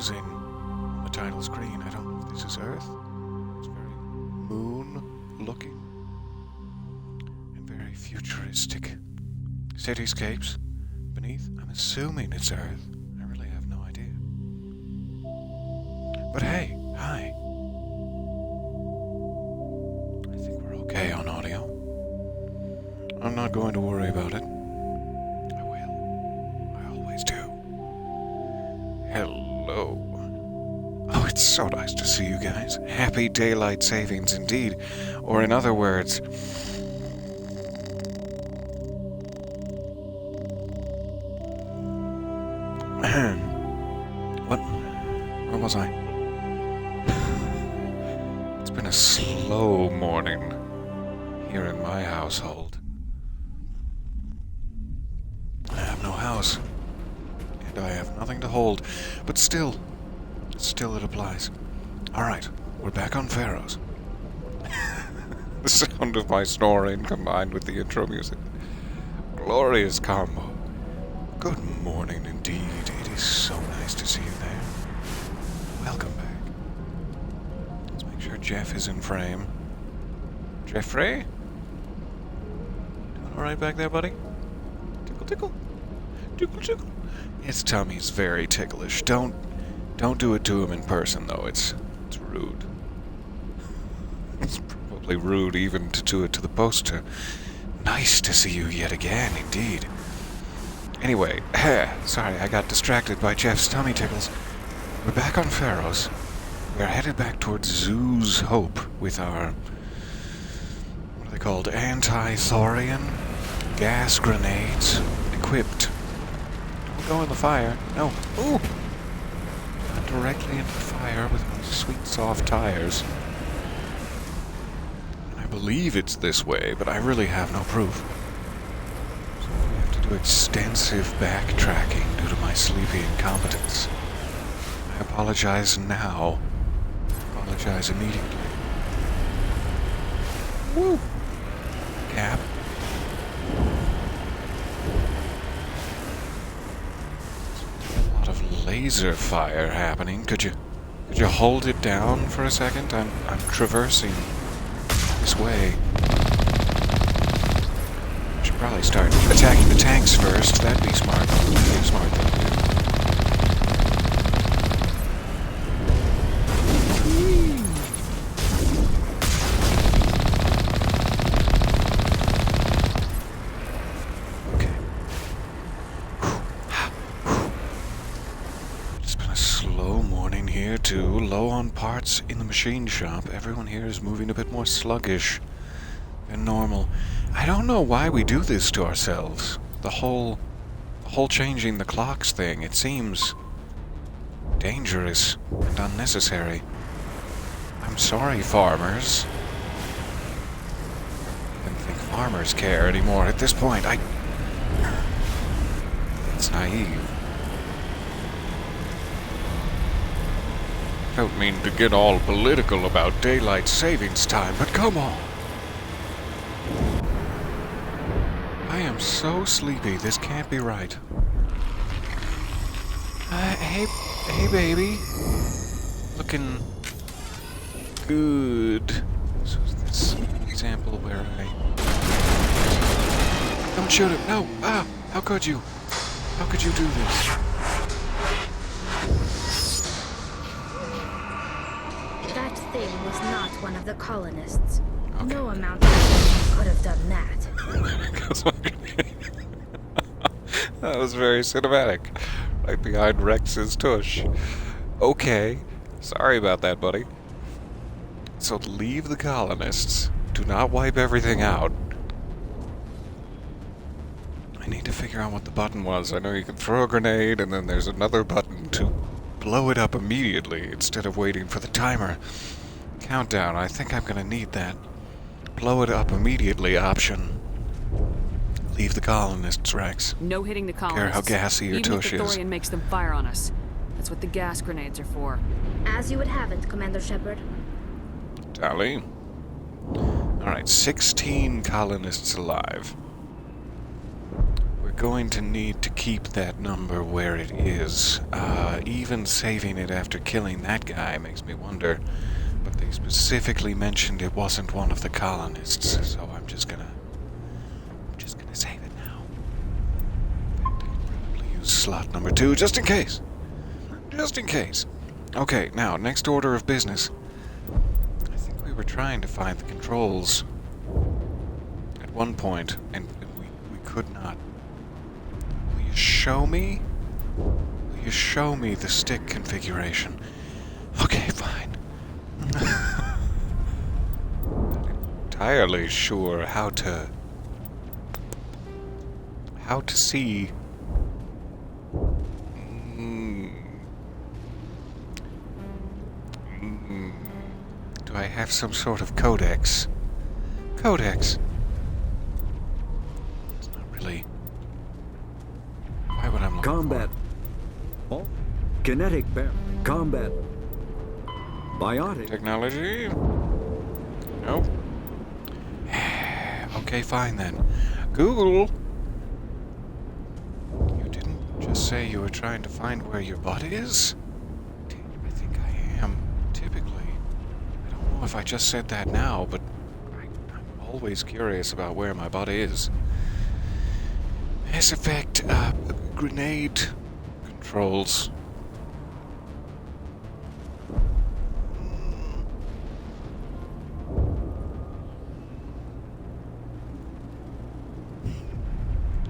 losing on the title screen. I don't know if this is Earth. It's very moon-looking and very futuristic. Cityscapes beneath. I'm assuming it's Earth. I really have no idea. But hey, hi. I think we're okay on audio. I'm not going to worry about it. I will. I always do. Hello. Oh, it's so nice to see you guys. Happy daylight savings indeed. Or in other words... Where was I? It's been a slow morning here in my household. I have no house, and I have nothing to hold, but still it applies. Alright, we're back on Pharaohs. The sound of my snoring combined with the intro music. Glorious combo. Good morning indeed. It is so nice to see you there. Welcome back. Let's make sure Jeff is in frame. Jeffrey? Doing alright back there, buddy? Tickle, tickle. Tickle, tickle. His tummy's very ticklish. Don't do it to him in person, though. It's rude. It's probably rude even to do it to the poster. Nice to see you yet again, indeed. Anyway, sorry, I got distracted by Jeff's tummy tickles. We're back on Pharaohs. We're headed back towards Zoo's Hope with our, what are they called, anti-Thorian gas grenades equipped. Don't go in the fire. No. Ooh! Not directly into the fire with my sweet soft tires. And I believe it's this way, but I really have no proof. So we have to do extensive backtracking due to my sleepy incompetence. I apologize now. I apologize immediately. Woo! Cap. A lot of laser fire happening. Could you hold it down for a second? I'm traversing this way. I should probably start attacking the tanks first. That'd be smart. That'd be a smart thing to do. Too low on parts in the machine shop. Everyone here is moving a bit more sluggish than normal. I don't know why we do this to ourselves. The whole changing the clocks thing, it seems dangerous and unnecessary. I'm sorry, farmers. I don't think farmers care anymore at this point. It's naive. I don't mean to get all political about daylight savings time, but come on. I am so sleepy, this can't be right. Hey baby. Looking good. So is this example where I... Don't shoot him, no! Ah! How could you? How could you do this? Was not one of the colonists. Okay. No amount of effort could have done that. That was very cinematic. Right behind Rex's tush. Okay. Sorry about that, buddy. So leave the colonists. Do not wipe everything out. I need to figure out what the button was. I know you can throw a grenade, and then there's another button to blow it up immediately instead of waiting for the timer. Countdown. I think I'm gonna need that. Blow it up immediately option. Leave the colonists, Rex. No hitting the colonists. Care how gassy your tush is. Even if the Thorian makes them fire on us. That's what the gas grenades are for. As you would have it, Commander Shepard. Tally. Alright, 16 colonists alive. We're going to need to keep that number where it is. Even saving it after killing that guy makes me wonder. But they specifically mentioned it wasn't one of the colonists, so I'm just gonna save it now. In fact, I can probably use slot number 2 just in case. Just in case. Okay, now, next order of business. I think we were trying to find the controls at one point, and we could not. Will you show me? Will you show me the stick configuration? Okay, fine. Not entirely sure how to see. Do I have some sort of codex? Codex. It's not really. Why would I look Combat. Oh, kinetic bear. Combat. Biotic. Technology? Nope. Okay, fine then. Google! You didn't just say you were trying to find where your butt is? I think I am, typically. I don't know if I just said that now, but I'm always curious about where my butt is. Mass Effect, grenade controls.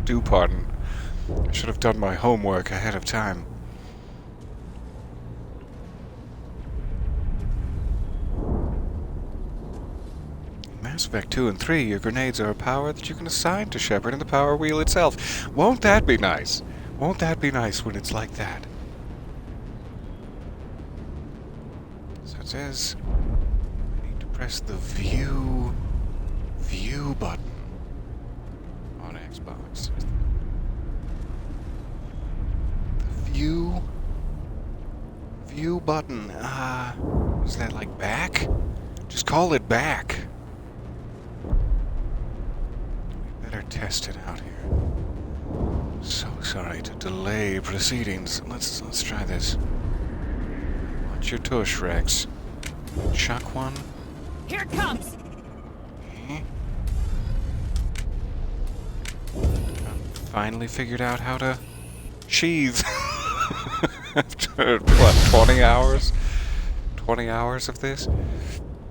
Do pardon. I should have done my homework ahead of time. In Mass Effect 2 and 3, your grenades are a power that you can assign to Shepard and the power wheel itself. Won't that be nice? Won't that be nice when it's like that? So it says I need to press the view button on Xbox. The view button. Is that like back? Just call it back. We better test it out here. So sorry to delay proceedings. Let's try this. Watch your tush, Rex. Chuck one. Here it comes! Finally figured out how to sheathe. After, what, 20 hours? 20 hours of this?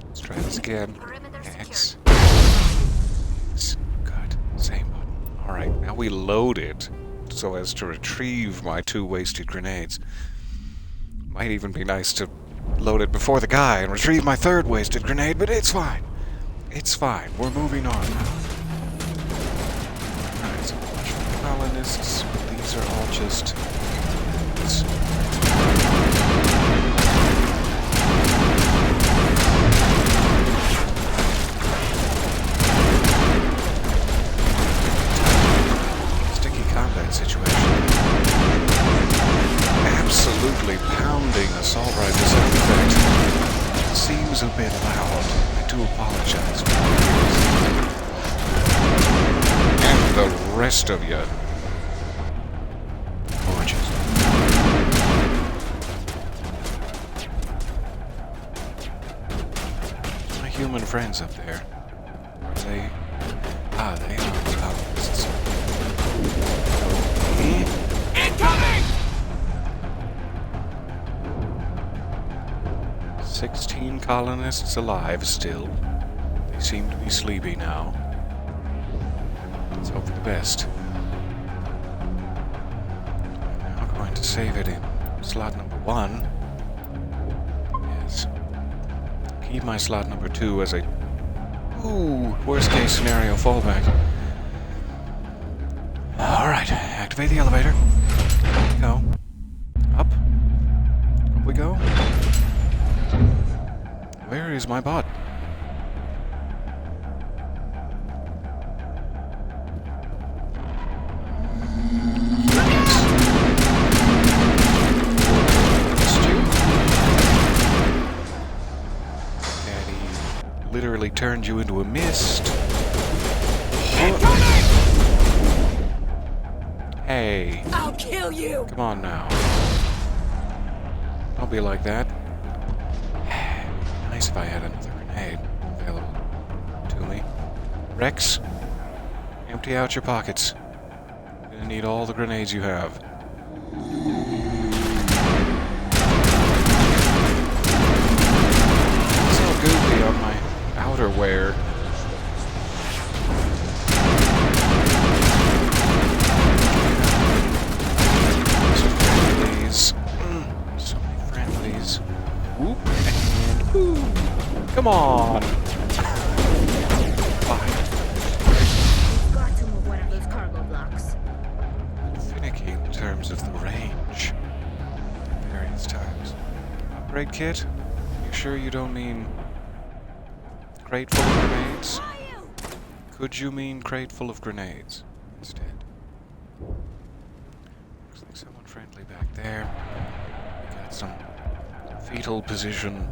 Let's try this again. X. Good. Same button. Alright, now we load it so as to retrieve my 2 wasted grenades. Might even be nice to load it before the guy and retrieve my 3rd wasted grenade, but it's fine. It's fine. We're moving on now. Alright, so watch for the colonists, but these are all just... sticky combat situation. Absolutely pounding assault rifles at effect. It seems a bit loud. I do apologize for that. And the rest of you. Gorgeous. My human friends up there. Are they? Ah, they are the colonists. Incoming! 16 colonists alive still. They seem to be sleepy now. Let's hope for the best. I'm now going to save it in slot number 1. Yes. Keep my slot number 2 as a worst case scenario fallback. Alright, activate the elevator. Here we go. Up. Up we go. Where is my bot? Literally turned you into a mist. Hey. I'll kill you! Come on now. Don't be like that. Nice if I had another grenade available to me. Rex, empty out your pockets. You're gonna need all the grenades you have. It's so goofy on my outerwear. So many friendlies. Whoop and boom. Come on. Fine. We've got to move one of those cargo blocks. Finicky in terms of the range. Various times. Upgrade kit? You sure you don't mean crate full of grenades? Could you mean crate full of grenades instead? Looks like someone friendly back there. We got some fetal position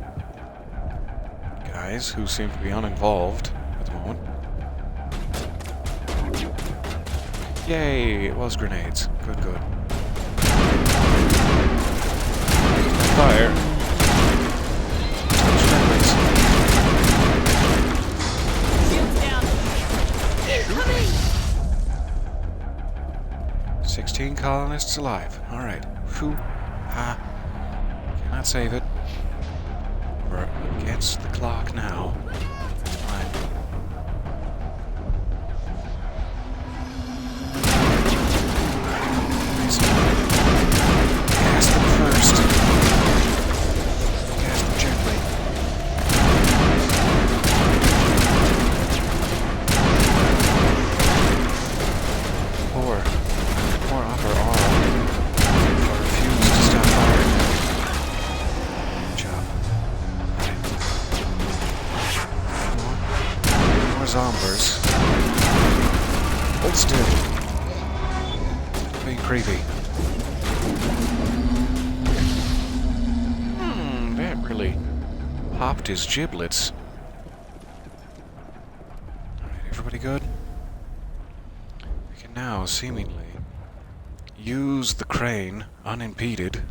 guys who seem to be uninvolved at the moment. Yay, it was grenades. Good, good. Fire. Touch friendlies. Shields down. Coming! 16 colonists alive. Alright. Phew. Cannot save it. We're against the clock now. Fine. Nice. Gas them first. Gas them gently. Poor upper arm. I refuse to stop firing. Good job. More zombers. Hold still. Being creepy. That really popped his giblets. Alright, everybody good? We can now, seemingly, use the crane unimpeded.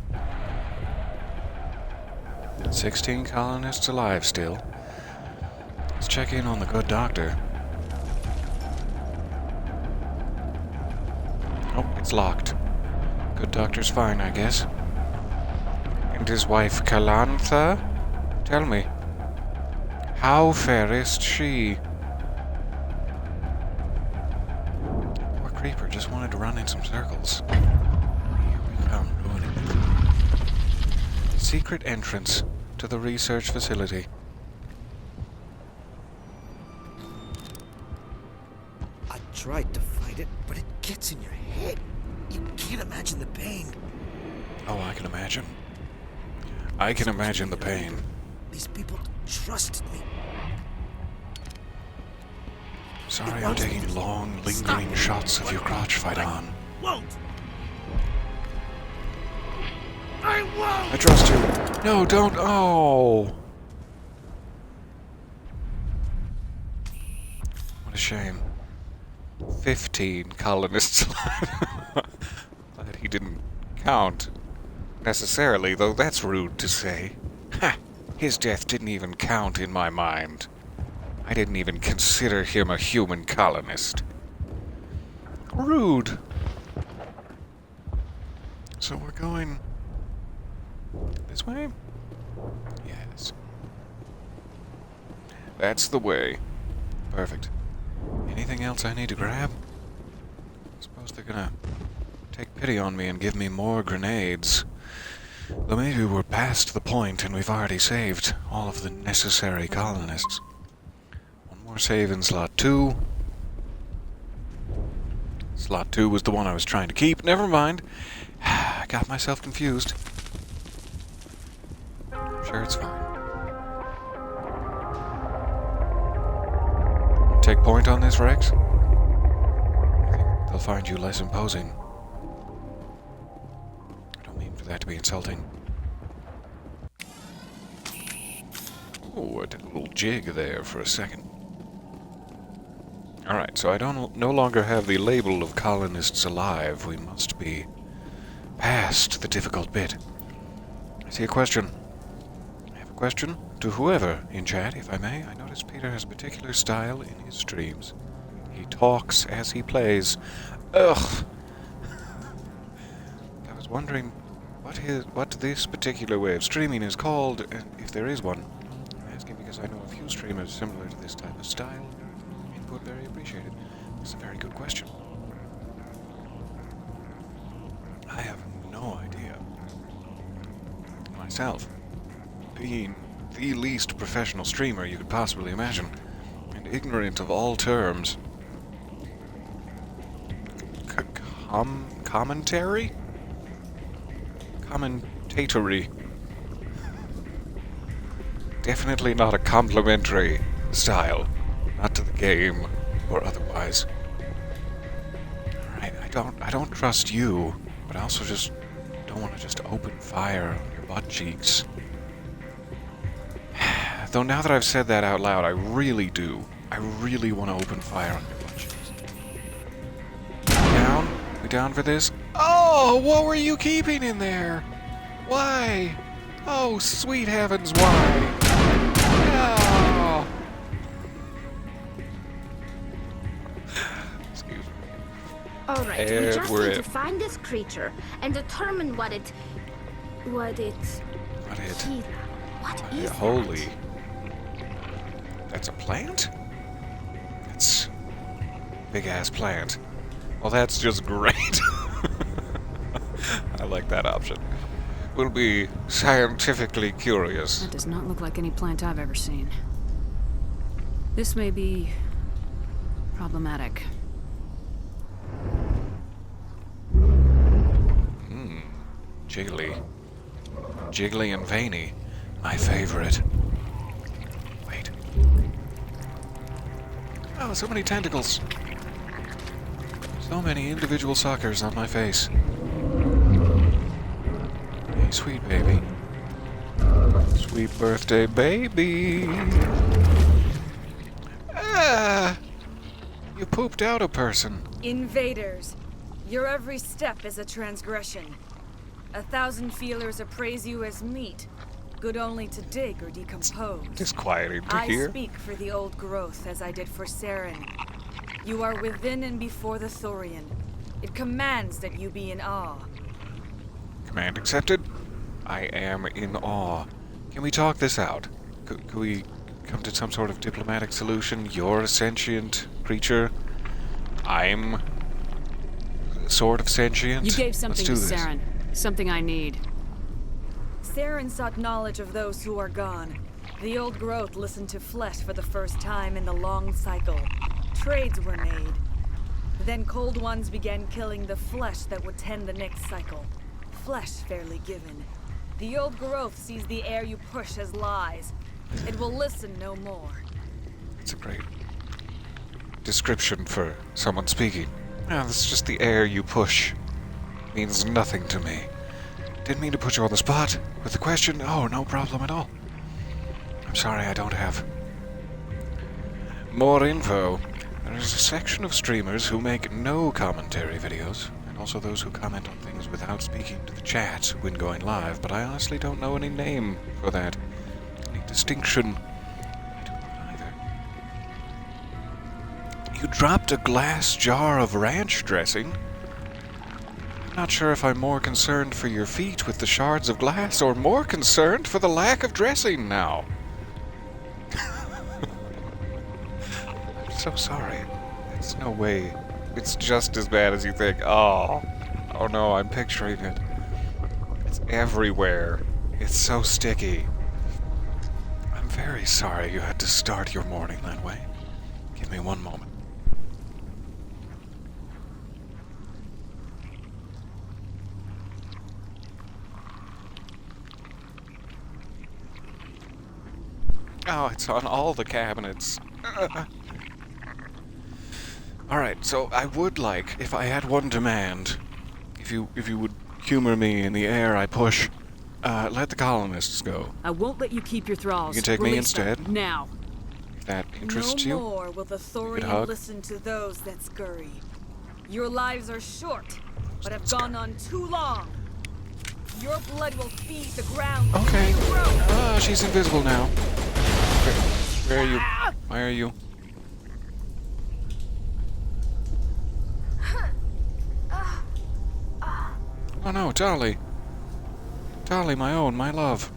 16 colonists alive still. Let's check in on the good doctor. Oh, it's locked. Good doctor's fine, I guess. And his wife Calantha? Tell me, how fairest she? Poor creeper just wanted to run in some circles. Here we come, ruining it. Secret entrance to the research facility. I tried to fight it, but it gets in your head. You can't imagine the pain. Oh, I can imagine. I can imagine the pain. These people trusted me. Sorry I'm taking long, lingering shots of your crotch, Phaidon. Won't. I won't. I trust you. No, don't. Oh. What a shame. 15 colonists alive. Glad he didn't count. Necessarily, though that's rude to say. Ha! His death didn't even count in my mind. I didn't even consider him a human colonist. Rude. So we're going this way? Yes. That's the way. Perfect. Anything else I need to grab? Suppose they're gonna take pity on me and give me more grenades. Though maybe we're past the point and we've already saved all of the necessary colonists. One more save in slot 2. Slot 2 was the one I was trying to keep. Never mind. I got myself confused. I'm sure it's fine. Take point on this, Rex? I think they'll find you less imposing. I don't mean for that to be insulting. Oh, I did a little jig there for a second. Alright, so I no longer have the label of colonists alive. We must be past the difficult bit. I see a question. I have a question to whoever in chat, if I may. I notice Peter has a particular style in his streams. He talks as he plays. Ugh! I was wondering what this particular way of streaming is called, and if there is one. I'm asking because I know a few streamers similar to this type of style. Input very appreciated. It's a very good question. I have no idea. Myself, being the least professional streamer you could possibly imagine, and ignorant of all terms. Commentary? Commentatory. Definitely not a complimentary style. Not to the game, or otherwise. Alright, I don't trust you, but I also just don't want to just open fire on your butt cheeks. Though now that I've said that out loud, I really do. I really want to open fire on your butt cheeks. Down? We down for this? Oh, what were you keeping in there? Why? Oh, sweet heavens, why? Oh. Excuse me. Alright, we And just we're need to in. find this creature and determine what it... What it? Kira, what is that? Holy. That's a plant? It's big ass plant. Well, that's just great. I like that option. We'll be scientifically curious. That does not look like any plant I've ever seen. This may be problematic. Jiggly. Jiggly and veiny. My favorite. Wait. Oh, so many tentacles. So many individual suckers on my face. Hey, sweet baby. Sweet birthday, baby. Ah! You pooped out a person. Invaders, your every step is a transgression. 1,000 feelers appraise you as meat, good only to dig or decompose. Disquieting to I hear. speak for the old growth as I did for Saren. You are within and before the Thorian. It commands that you be in awe. Command accepted. I am in awe. Can we talk this out? Could we come to some sort of diplomatic solution? You're a sentient creature. I'm sort of sentient. You gave something to Let's do this. Saren. Something I need. Saren sought knowledge of those who are gone. The old growth listened to flesh for the first time in the long cycle. Trades were made. Then cold ones began killing the flesh that would tend the next cycle. Flesh fairly given. The old growth sees the air you push as lies. It will listen no more. It's a great description for someone speaking. No, this is just the air you push. Means nothing to me. Didn't mean to put you on the spot with the question. Oh, no problem at all. I'm sorry I don't have more info. There is a section of streamers who make no commentary videos, and also those who comment on things without speaking to the chat when going live, but I honestly don't know any name for that. Any distinction. I do not either. You dropped a glass jar of ranch dressing? I'm not sure if I'm more concerned for your feet with the shards of glass or more concerned for the lack of dressing now. I'm so sorry. It's no way. It's just as bad as you think. Oh no, I'm picturing it. It's everywhere. It's so sticky. I'm very sorry you had to start your morning that way. Give me one moment. Oh, it's on all the cabinets. Alright, so I would like, if I had one demand, if you would humor me in the air I push, let the colonists go. I won't let you keep your thralls. You can take me Release them instead. now. If that interests no you. more will the Thorian hug. listen to those that scurry. Your lives are short, but have gone on too long. Your blood will feed the ground. Okay. You grow. Ah, she's invisible now. Where are you? Why are you? Oh no, Dolly. Dolly, my own, my love.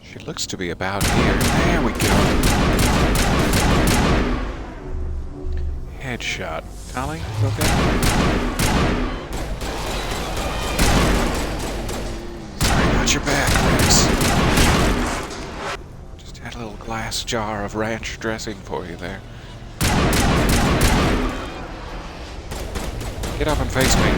She looks to be about here. There we go. Headshot. Dolly, you okay? Sorry about your back, Rex. Just had a little glass jar of ranch dressing for you there. Get up and face me.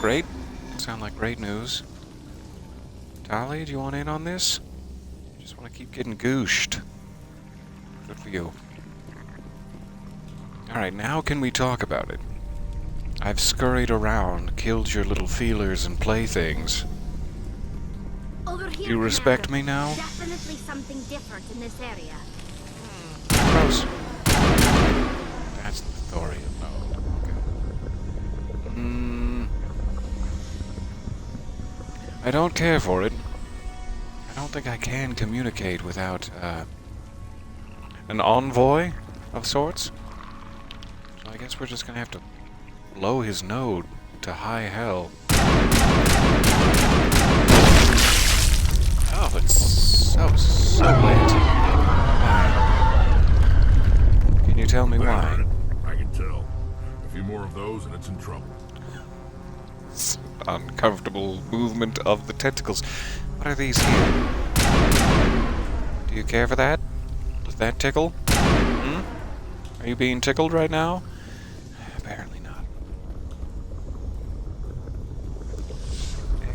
Great. Sound like great news. Dolly, do you want in on this? Just want to keep getting gooshed. Good for you. Alright, now can we talk about it? I've scurried around, killed your little feelers and playthings. Over here, You respect Commander. me now? Definitely something different in this area. Gross. That's the Thorian mode. Okay. I don't care for it. I don't think I can communicate without, an envoy of sorts. So I guess we're just gonna have to blow his node to high hell. Oh, it's so late. Why? Can you tell me why? I can tell. A few more of those and it's in trouble. Uncomfortable movement of the tentacles. What are these here? Do you care for that? Does that tickle? Hmm? Are you being tickled right now? Apparently not.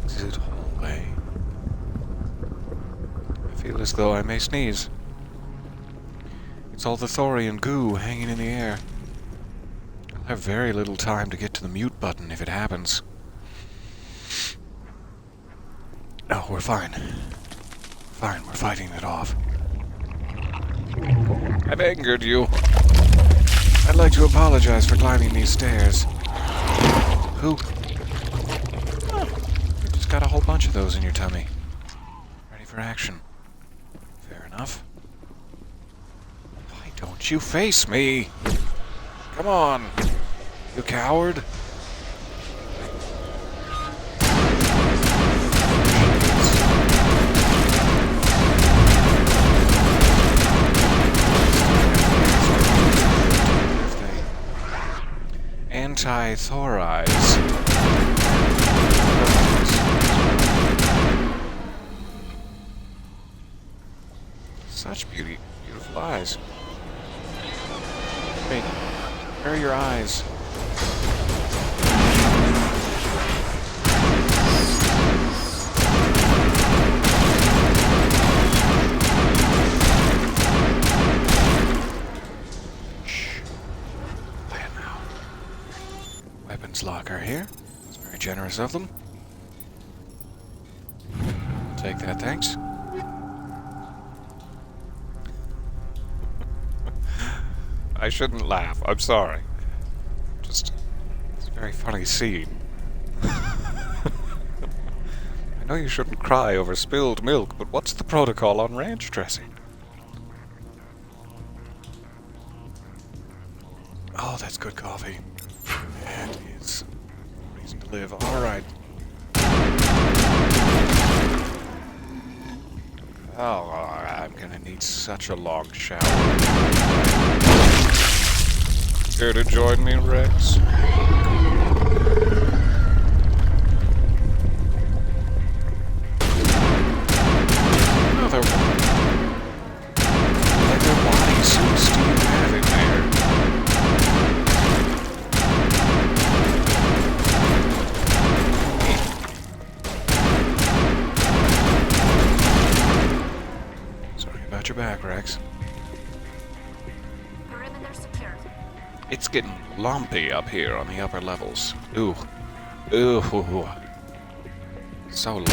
Exit hallway. I feel as though I may sneeze. It's all the Thorian goo hanging in the air. I'll have very little time to get to the mute button if it happens. No, we're fine. Fine, we're fighting it off. I've angered you. I'd like to apologize for climbing these stairs. Who? Oh, you just got a whole bunch of those in your tummy. Ready for action. Fair enough. Why don't you face me? Come on, you coward. Anti-Thorize. Such beautiful eyes. Wait, where are your eyes? Shh. Quiet now. Weapons locker here. That's very generous of them. I'll take that, thanks. I shouldn't laugh. I'm sorry. Just, it's a very funny scene. I know you shouldn't cry over spilled milk, but what's the protocol on ranch dressing? Oh, that's good coffee. That is a reason to live. All right. Oh, I'm gonna need such a long shower. Care to join me, Rex? Another one. What bodysuits do you have in there? Sorry about your back, Rex. It's getting lumpy up here on the upper levels. Ooh. Ooh. So lumpy.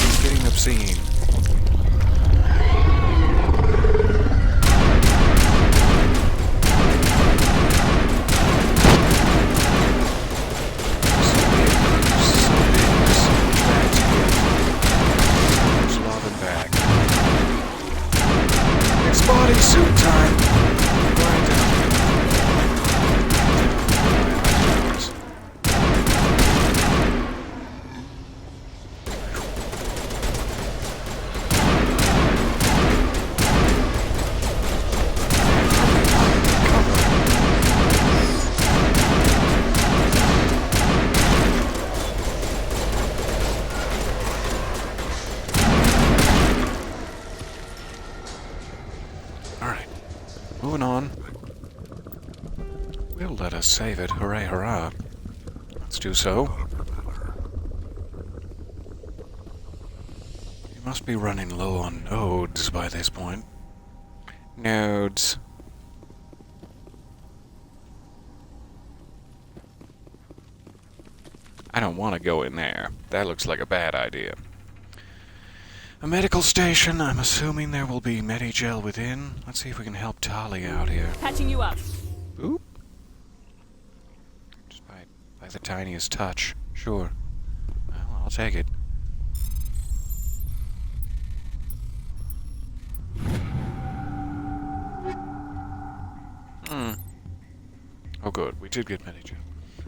It's getting obscene. Bodysuit time! Right down here. Moving on. We'll let us save it. Hooray, hurrah. Let's do so. You must be running low on nodes by this point. Nodes. I don't want to go in there. That looks like a bad idea. A medical station. I'm assuming there will be Medigel within. Let's see if we can help Tali out here. Patching you up. Oop. Just by the tiniest touch. Sure. Well, I'll take it. Oh good, we did get Medigel.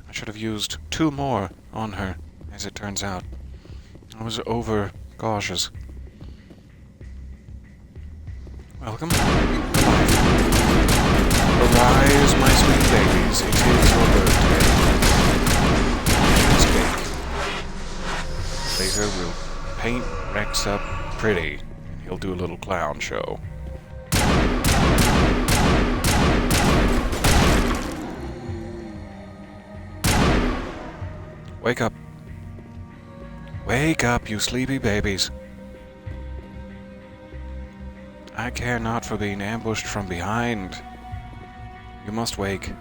I should have used 2 more on her, as it turns out. I was over cautious. Welcome. Arise, my sweet babies. It is your birthday. It's cake. Later we'll paint Rex up pretty, and he'll do a little clown show. Wake up. Wake up, you sleepy babies. I care not for being ambushed from behind. You must wake.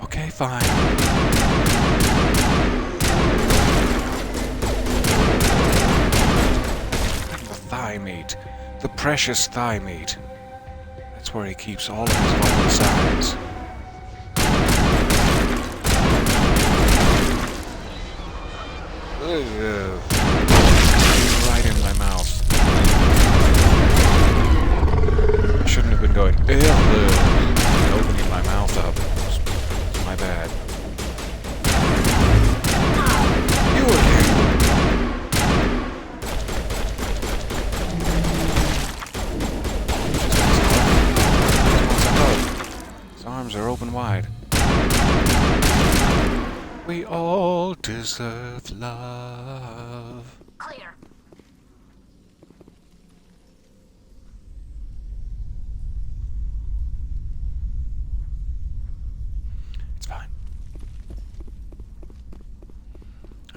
Okay, fine. The thigh meat. The precious thigh meat. That's where he keeps all of his vital signs. Right in my mouth. I shouldn't have been going opening my mouth up. It's my bad. You again. His arms are open wide. We all deserve love. Clear. It's fine.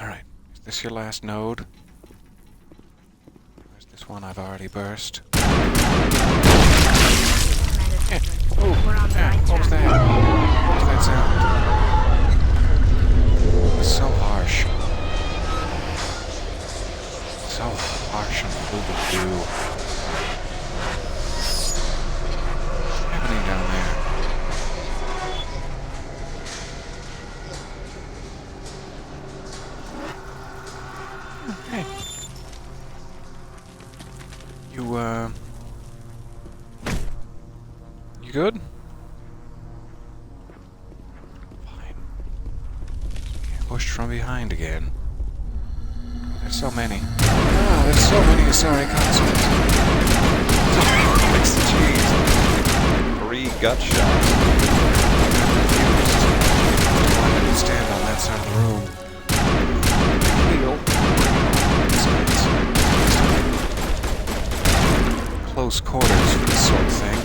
Alright, is this your last node? Or is this one I've already burst? Yeah. Oh, We're on the yeah. right What was track. that? What was that sound? It's so harsh. So harsh and full of dew. What's happening down there? Hey. You good? Fine. Pushed from behind again. There's so many. Ah, there's so many sorry consequences. Jeez. 3 gut shots. Why did it stand on that side of the room? Heal. Close quarters for this sort of thing.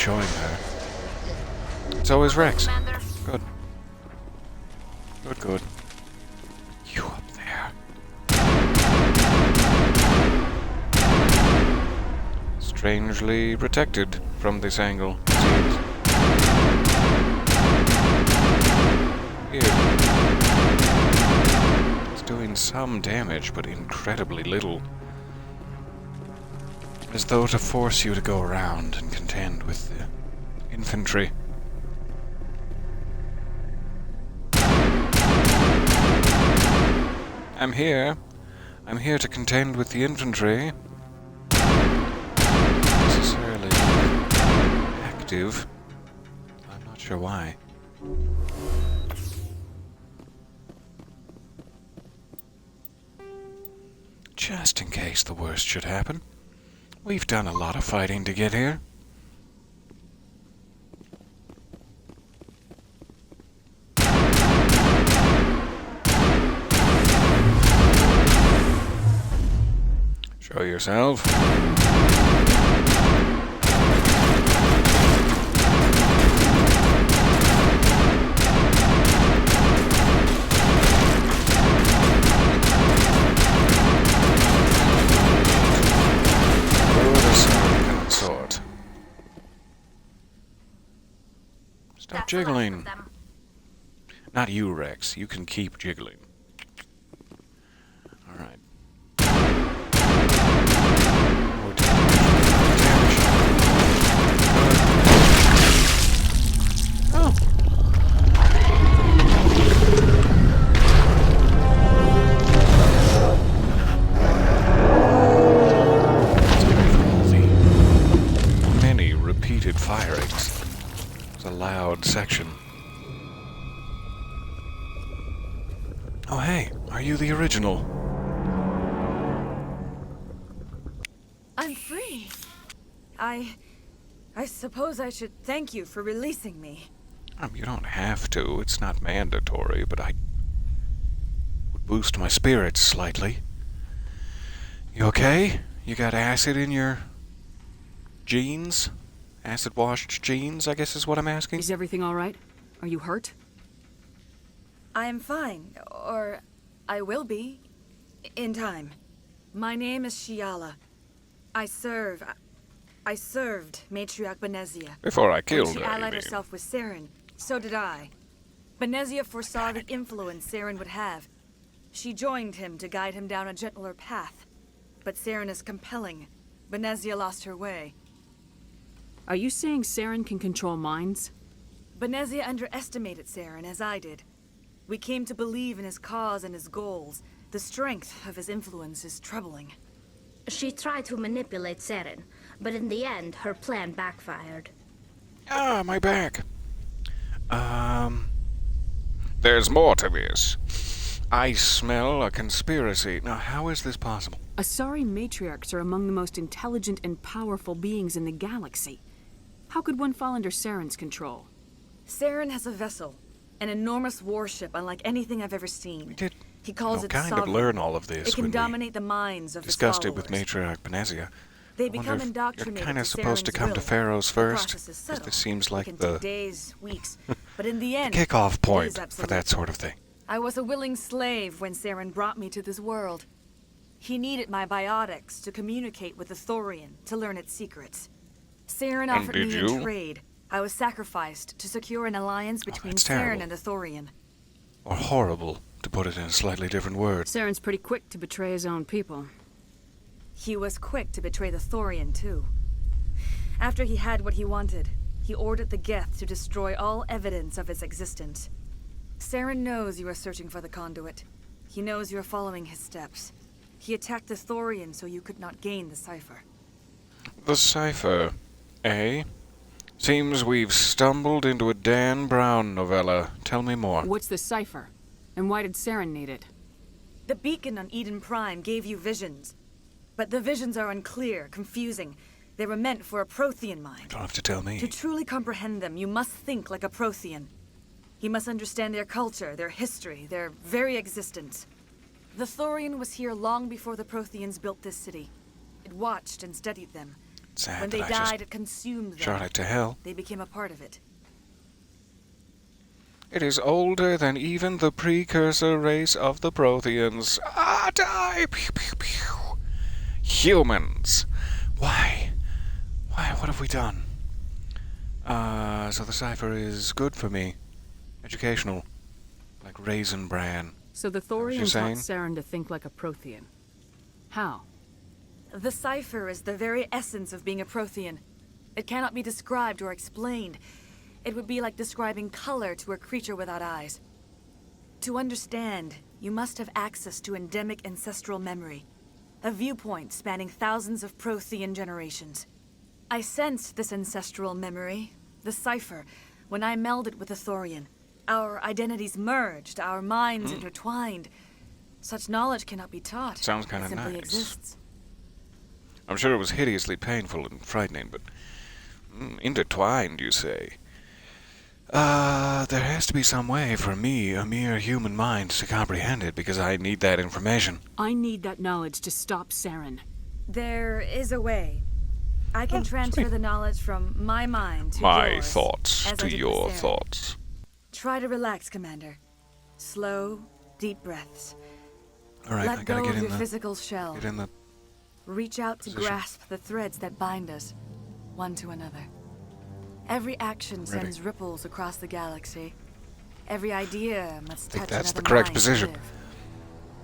showing her. It's always Rex. Commander. Good. Good, good. You up there. Strangely protected from this angle, it seems. Weird. It's doing some damage, but incredibly little. As though to force you to go around and contend with the infantry. I'm here. I'm here to contend with the infantry. Not necessarily active. I'm not sure why. Just in case the worst should happen. We've done a lot of fighting to get here. Show yourself. Consort. Stop That's jiggling. the last of them. Not you, Rex. You can keep jiggling. Alright. More damage. Oh. Sorry for all the many repeated firings. It's a loud section. Oh hey, are you the original? I'm free. I suppose I should thank you for releasing me. You don't have to. It's not mandatory, but I would boost my spirits slightly. You okay? You got acid in your jeans? Acid-washed jeans, I guess is what I'm asking? Is everything all right? Are you hurt? I am fine, or I will be, in time. My name is Shiala. I served Matriarch Benezia. Before I When killed she her, allied you mean. herself with Saren, so did I. Benezia foresaw the influence Saren would have. She joined him to guide him down a gentler path. But Saren is compelling. Benezia lost her way. Are you saying Saren can control minds? Benezia underestimated Saren, as I did. We came to believe in his cause and his goals. The strength of his influence is troubling. She tried to manipulate Saren, but in the end, her plan backfired. Ah, my back. There's more to this. I smell a conspiracy. Now, how is this possible? Asari matriarchs are among the most intelligent and powerful beings in the galaxy. How could one fall under Saren's control? Saren has a vessel, an enormous warship unlike anything I've ever seen. We did He calls it kind sovereign. of learn all of this It can when dominate the minds of we discussed his it with followers. Matriarch Benezia. They I wonder become if indoctrinated You're kind of to supposed to Saren's come to will. Pharaoh's The first. process is 'Cause subtle. this seems like it can the take days, weeks, but in the end, kickoff it point is for absolute. that sort of thing. I was a willing slave when Saren brought me to this world. He needed my biotics to communicate with the Thorian, to learn its secrets. Saren offered did me you? in trade. I was sacrificed to secure an alliance between that's Saren terrible. and the Thorian. Or horrible, to put it in a slightly different word. Saren's pretty quick to betray his own people. He was quick to betray the Thorian, too. After he had what he wanted, he ordered the Geth to destroy all evidence of its existence. Saren knows you are searching for the conduit. He knows you are following his steps. He attacked the Thorian so you could not gain the cipher. The cipher, eh? Seems we've stumbled into a Dan Brown novella. Tell me more. What's the cipher? And why did Saren need it? The beacon on Eden Prime gave you visions. But the visions are unclear, confusing. They were meant for a Prothean mind. Don't have to tell me. To truly comprehend them, you must think like a Prothean. You must understand their culture, their history, their very existence. The Thorian was here long before the Protheans built this city. It watched and studied them. Sad When that they I just died, it consumed them. shot it to hell. They became a part of it. It is older than even the precursor race of the Protheans. Ah, die! Pew, pew, pew. Humans! Why? Why? What have we done? So the cipher is good for me. Educational. Like Raisin Bran. So the what you're Thorian taught saying? Saren to think like a Prothean. How? The cipher is the very essence of being a Prothean. It cannot be described or explained. It would be like describing color to a creature without eyes. To understand, you must have access to endemic ancestral memory, a viewpoint spanning thousands of Prothean generations. I sensed this ancestral memory, the cipher, when I melded with the Thorian. Our identities merged, our minds intertwined. Such knowledge cannot be taught. Sounds kinda It simply nice. exists. I'm sure it was hideously painful and frightening, but intertwined, you say? There has to be some way for me, a mere human mind, to comprehend it, because I need that information. I need that knowledge to stop Saren. There is a way. I can transfer sweet. the knowledge from my mind to My yours, thoughts as I to did with your Sarah. thoughts. Try to relax, Commander. Slow, deep breaths. Alright, I Let gotta go get of in your the... physical shell. Get in the... Reach out to position. grasp the threads that bind us, one to another. Every action Ready. sends ripples across the galaxy. Every idea must think touch that's the another correct mind to position. live.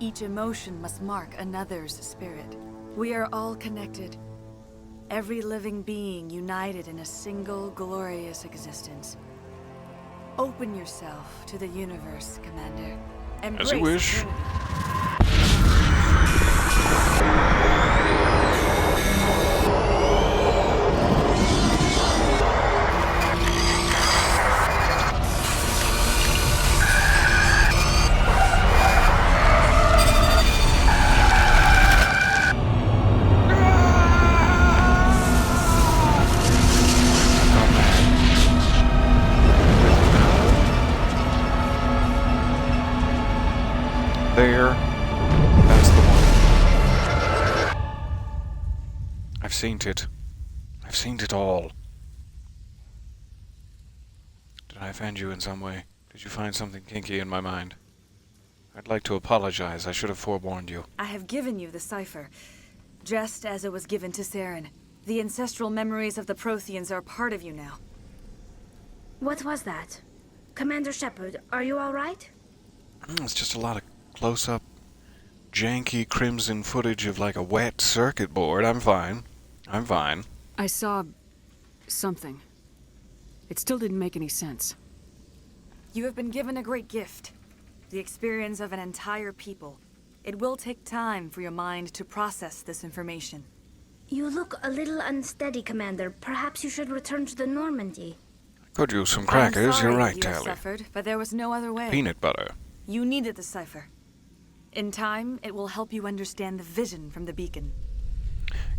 Each emotion must mark another's spirit. We are all connected. Every living being united in a single glorious existence. Open yourself to the universe, Commander. Embrace As you wish. eternity. There. That's the one. I've seen it. I've seen it all. Did I offend you in some way? Did you find something kinky in my mind? I'd like to apologize. I should have forewarned you. I have given you the cipher, just as it was given to Saren. The ancestral memories of the Protheans are part of you now. What was that? Commander Shepard, are you all right? It's just a lot of close-up, janky crimson footage of like a wet circuit board. I'm fine. I'm fine. I saw something. It still didn't make any sense. You have been given a great gift. The experience of an entire people. It will take time for your mind to process this information. You look a little unsteady, Commander. Perhaps you should return to the Normandy. Could use some I'm crackers. sorry You're right, you have Tally. suffered, but there was no other way. Peanut butter. You needed the cipher. In time, it will help you understand the vision from the beacon.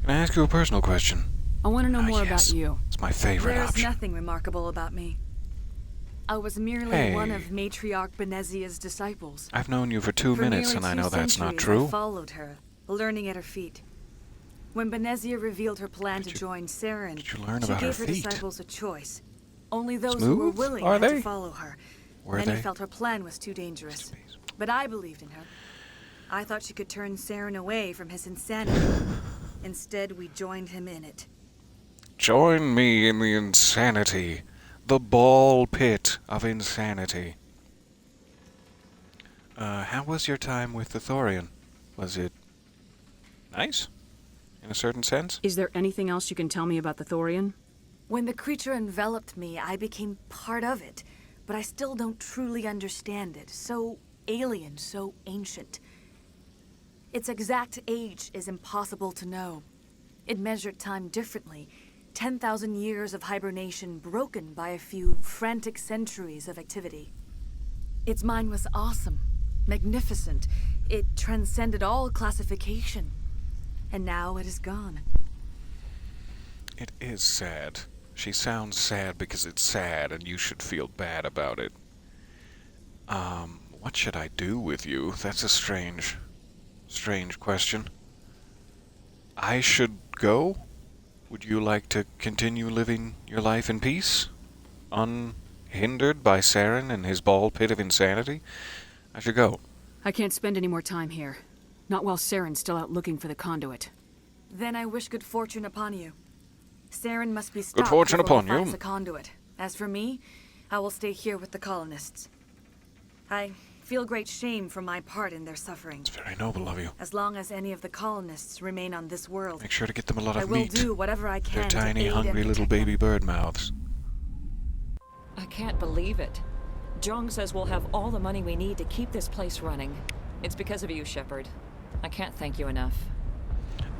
Can I ask you a personal question? I want to know more yes. about you. It's my favorite There's option. nothing remarkable about me. I was merely Hey. one of Matriarch Benezia's disciples. I've known you for 2 For minutes, nearly and I 2 know that's not centuries, true. I followed her, learning at her feet. When Benezia revealed her plan to join Saren, did you learn she about her gave her feet? disciples a choice. Only those who were Smooth? willing Are had they? to follow her. Were Many they? felt her plan was too dangerous. Please. But I believed in her. I thought she could turn Saren away from his insanity. Instead, we joined him in it. Join me in the insanity. The ball pit of insanity. How was your time with the Thorian? Was it nice? In a certain sense? Is there anything else you can tell me about the Thorian? When the creature enveloped me, I became part of it, but I still don't truly understand it. So alien, so ancient. Its exact age is impossible to know. It measured time differently. 10,000 years of hibernation broken by a few frantic centuries of activity. Its mind was awesome, magnificent. It transcended all classification. And now it is gone. It is sad. She sounds sad because it's sad, and you should feel bad about it. What should I do with you? That's a strange question. I should go Would you like to continue living your life in peace? Unhindered by Saren and his ball pit of insanity? I should go. I can't spend any more time here. Not while Saren's still out looking for the conduit. Then I wish good fortune upon you. Saren must be stopped fortune before upon he you. finds the conduit. As for me, I will stay here with the colonists. I feel great shame for my part in their suffering. It's very noble of you. As long as any of the colonists remain on this world, Make sure to get them a lot I of will meat. do whatever I Their can tiny, to aid hungry and little protect baby them. bird mouths. I can't believe it. Jong says we'll have all the money we need to keep this place running. It's because of you, Shepard. I can't thank you enough.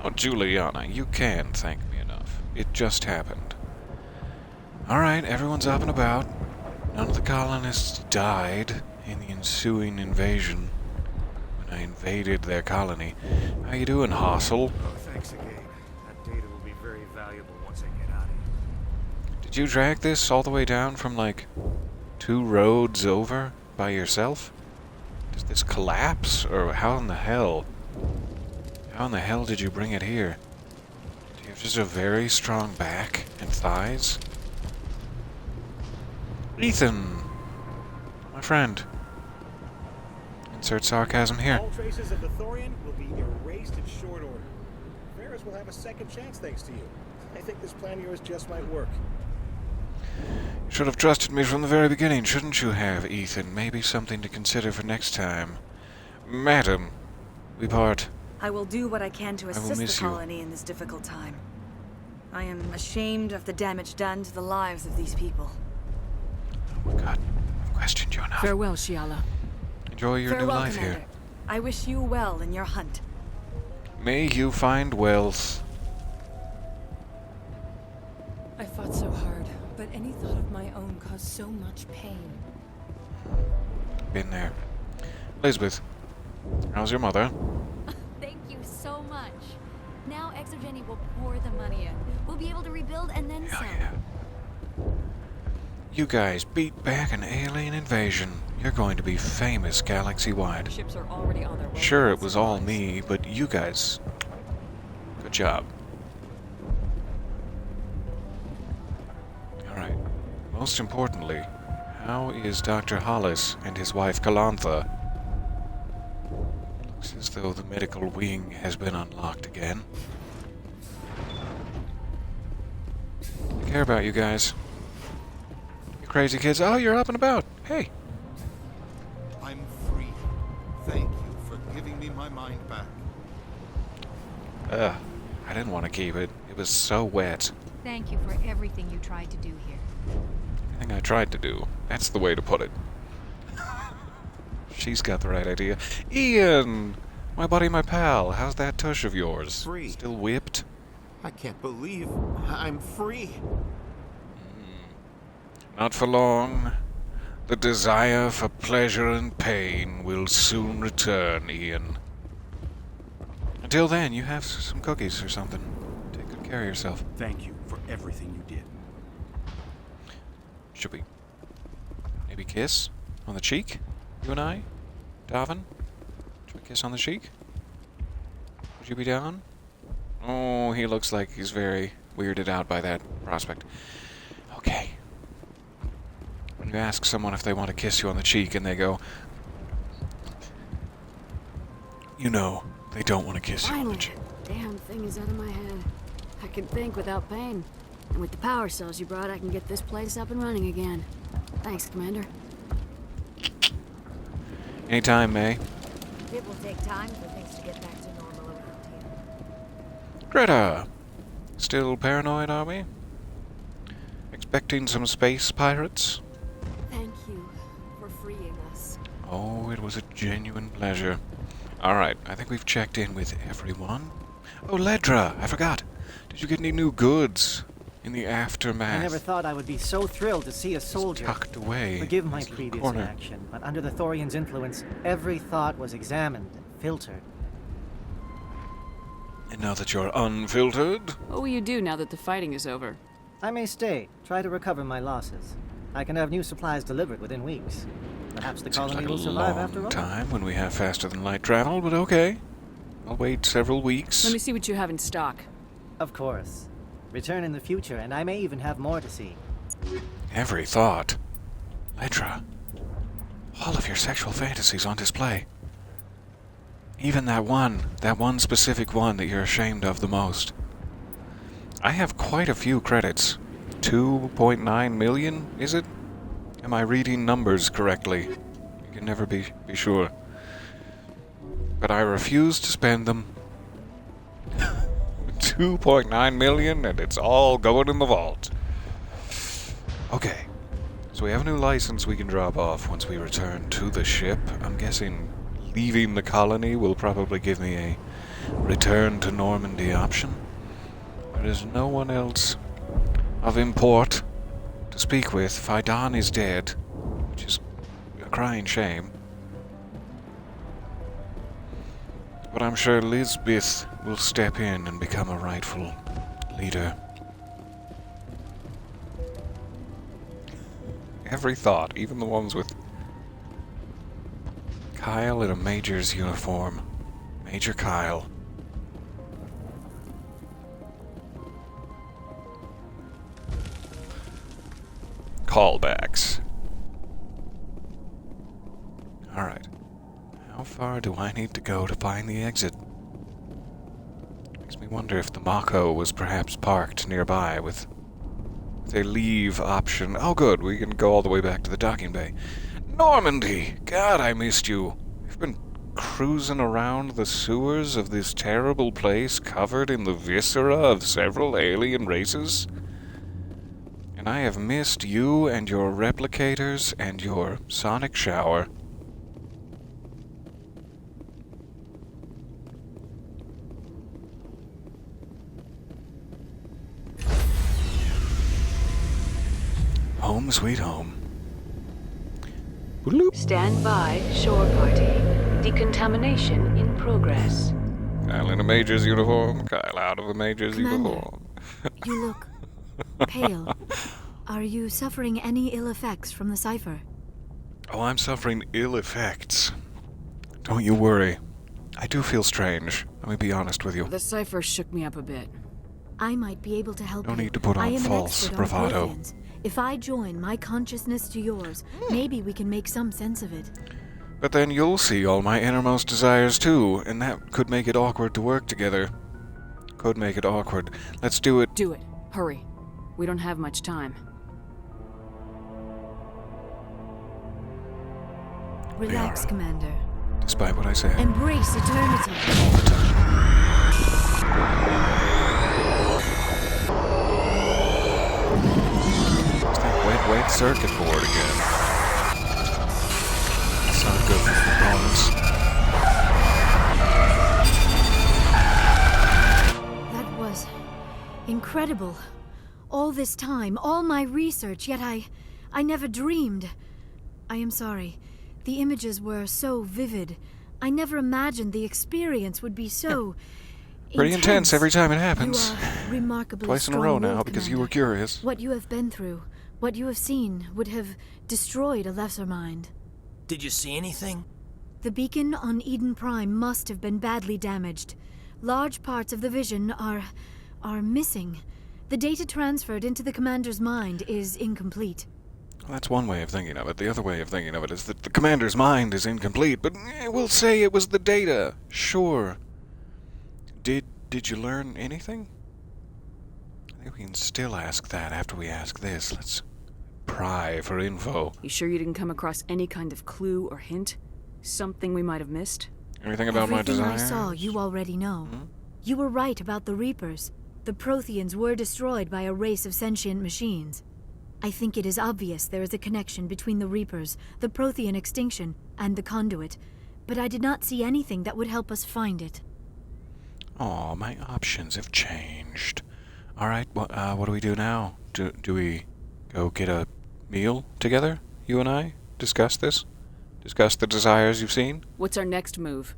Oh, Juliana, you can thank me enough. It just happened. Alright, everyone's up and about. None of the colonists died in the ensuing invasion when I invaded their colony. How you doing, Hossel? Oh, thanks again. That data will be very valuable once I get out of here. Did you drag this all the way down from, like, 2 roads over by yourself? Does this collapse? Or how in the hell? How in the hell did you bring it here? Do you have just a very strong back and thighs? Ethan! My friend. Insert sarcasm here. All traces of the Thorian will be erased in short order. Ferris will have a second chance thanks to you. I think this plan of yours just might work. You should have trusted me from the very beginning, shouldn't you have, Ethan? Maybe something to consider for next time. Madam, we part. I will do what I can to will assist miss the you. colony in this difficult time. I am ashamed of the damage done to the lives of these people. Oh my god, I've questioned you enough. Farewell, Shiala. Enjoy your Farewell, new life Commander. here. I wish you well in your hunt. May you find wealth. I fought so hard, but any thought of my own caused so much pain. Been there. Elizabeth, how's your mother? Thank you so much. Now Exogeny will pour the money in. We'll be able to rebuild and then Hell some. yeah. You guys beat back an alien invasion. You're going to be famous galaxy-wide. Ships are already on their way. Sure, it was all me, but you guys... Good job. Alright. Most importantly, how is Dr. Hollis and his wife Kalantha? Looks as though the medical wing has been unlocked again. I care about you guys. You crazy kids. Oh, you're up and about. Hey. I'm free. Thank you for giving me my mind back. I didn't want to keep it. It was so wet. Thank you for everything you tried to do here. Everything I tried to do. That's the way to put it. She's got the right idea. Ian! My buddy, my pal. How's that tush of yours? Free. Still whipped? I can't believe I'm free. Not for long. The desire for pleasure and pain will soon return, Ian. Until then, you have some cookies or something. Take good care of yourself. Thank you for everything you did. Should we maybe kiss on the cheek? You and I? Davin? Should we kiss on the cheek? Would you be down? Oh, he looks like he's very weirded out by that prospect. Okay. When you ask someone if they want to kiss you on the cheek and they go, you know, they don't want to kiss you on the Finally, cheek. damn thing is out of my head. I can think without pain. And with the power cells you brought, I can get this place up and running again. Thanks, Commander. Anytime, May. It will take time for things to get back to normal around here. Greta! Still paranoid, are we? Expecting some space pirates? Thank you for freeing us. Oh, it was a genuine pleasure. Alright, I think we've checked in with everyone. Oh, Ledra! I forgot! Did you get any new goods in the aftermath? I never thought I would be so thrilled to see a soldier. Tucked away. Forgive my in this little previous corner. inaction, but under the Thorian's influence, every thought was examined and filtered. And now that you're unfiltered? What will you do now that the fighting is over? I may stay, try to recover my losses. I can have new supplies delivered within weeks. Perhaps the Seems colony like will a survive long after all. time when we have faster than light travel, but okay. I'll wait several weeks. Let me see what you have in stock. Of course. Return in the future, and I may even have more to see. Every thought. Ledra. All of your sexual fantasies on display. Even that one specific one that you're ashamed of the most. I have quite a few credits. 2.9 million, is it? Am I reading numbers correctly? You can never be sure. But I refuse to spend them. 2.9 million, and it's all going in the vault. Okay. So we have a new license we can drop off once we return to the ship. I'm guessing leaving the colony will probably give me a return to Normandy option. There is no one else of import to speak with. Phaidon is dead, which is a crying shame. But I'm sure Lisbeth will step in and become a rightful leader. Every thought, even the ones with Kyle in a Major's uniform. Major Kyle. Callbacks. Alright. How far do I need to go to find the exit? Makes me wonder if the Mako was perhaps parked nearby with a leave option. Oh good, we can go all the way back to the docking bay. Normandy! God, I missed you. We've been cruising around the sewers of this terrible place covered in the viscera of several alien races. And I have missed you and your replicators and your sonic shower. Home sweet home. Bloop. Stand by, shore party. Decontamination in progress. Kyle in a Major's uniform. Kyle out of a Major's uniform. You look pale. Are you suffering any ill effects from the cipher? Oh, I'm suffering ill effects. Don't you worry. I do feel strange. Let me be honest with you. The cipher shook me up a bit. I might be able to help No you. need to put I on am false an expert bravado. on Thorians. If I join my consciousness to yours, maybe we can make some sense of it. But then you'll see all my innermost desires too, and that could make it awkward to work together. Could make it awkward. Let's do it. Do it. Hurry. We don't have much time. Relax, Commander. Despite what I say. Embrace eternity. All the time. It's that wet circuit board again. That's not good for components. That was incredible. All this time, all my research, yet I never dreamed. I am sorry. The images were so vivid. I never imagined the experience would be so Pretty intense every time it happens. You are remarkably Twice in a row now strong-willed, because you Commander. were curious. What you have been through, what you have seen, would have destroyed a lesser mind. Did you see anything? The beacon on Eden Prime must have been badly damaged. Large parts of the vision are missing. The data transferred into the commander's mind is incomplete. Well, that's one way of thinking of it. The other way of thinking of it is that the commander's mind is incomplete, but we'll say it was the data. Sure. Did you learn anything? I think we can still ask that after we ask this. Let's pry for info. You sure you didn't come across any kind of clue or hint? Something we might have missed? Anything about my Everything desires? I saw, you already know. You were right about the Reapers. The Protheans were destroyed by a race of sentient machines. I think it is obvious there is a connection between the Reapers, the Prothean extinction, and the Conduit, but I did not see anything that would help us find it. Aw, my options have changed. Alright, what do we do now? Do we go get a meal together, you and I? Discuss this? Discuss the desires you've seen? What's our next move?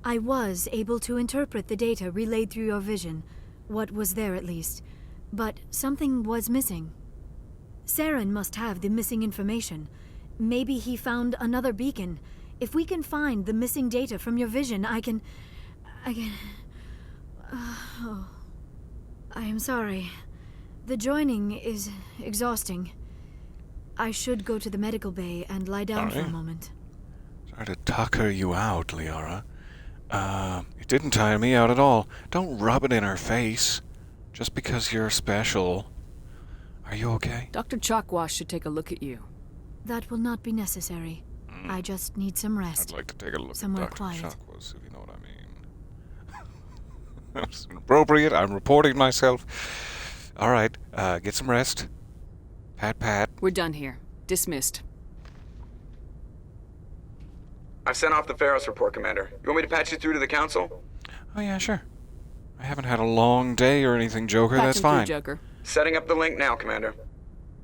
I was able to interpret the data relayed through your vision, what was there at least, but something was missing. Saren must have the missing information. Maybe he found another beacon. If we can find the missing data from your vision, I can... I am sorry. The joining is exhausting. I should go to the medical bay and lie down for a moment. Sorry to tucker you out, Liara. It didn't tire me out at all. Don't rub it in her face. Just because you're special. Are you okay? Dr. Chalkwash should take a look at you. That will not be necessary. I just need some rest. I'd like to take a look somewhere at Dr. quiet. Chakwas, if you know what I mean. That's inappropriate. I'm reporting myself. All right, get some rest. Pat. We're done here. Dismissed. I've sent off the Pharos report, Commander. You want me to patch you through to the Council? Oh, yeah, sure. I haven't had a long day or anything, Joker. Patch That's him through, fine. Joker. Setting up the link now, Commander.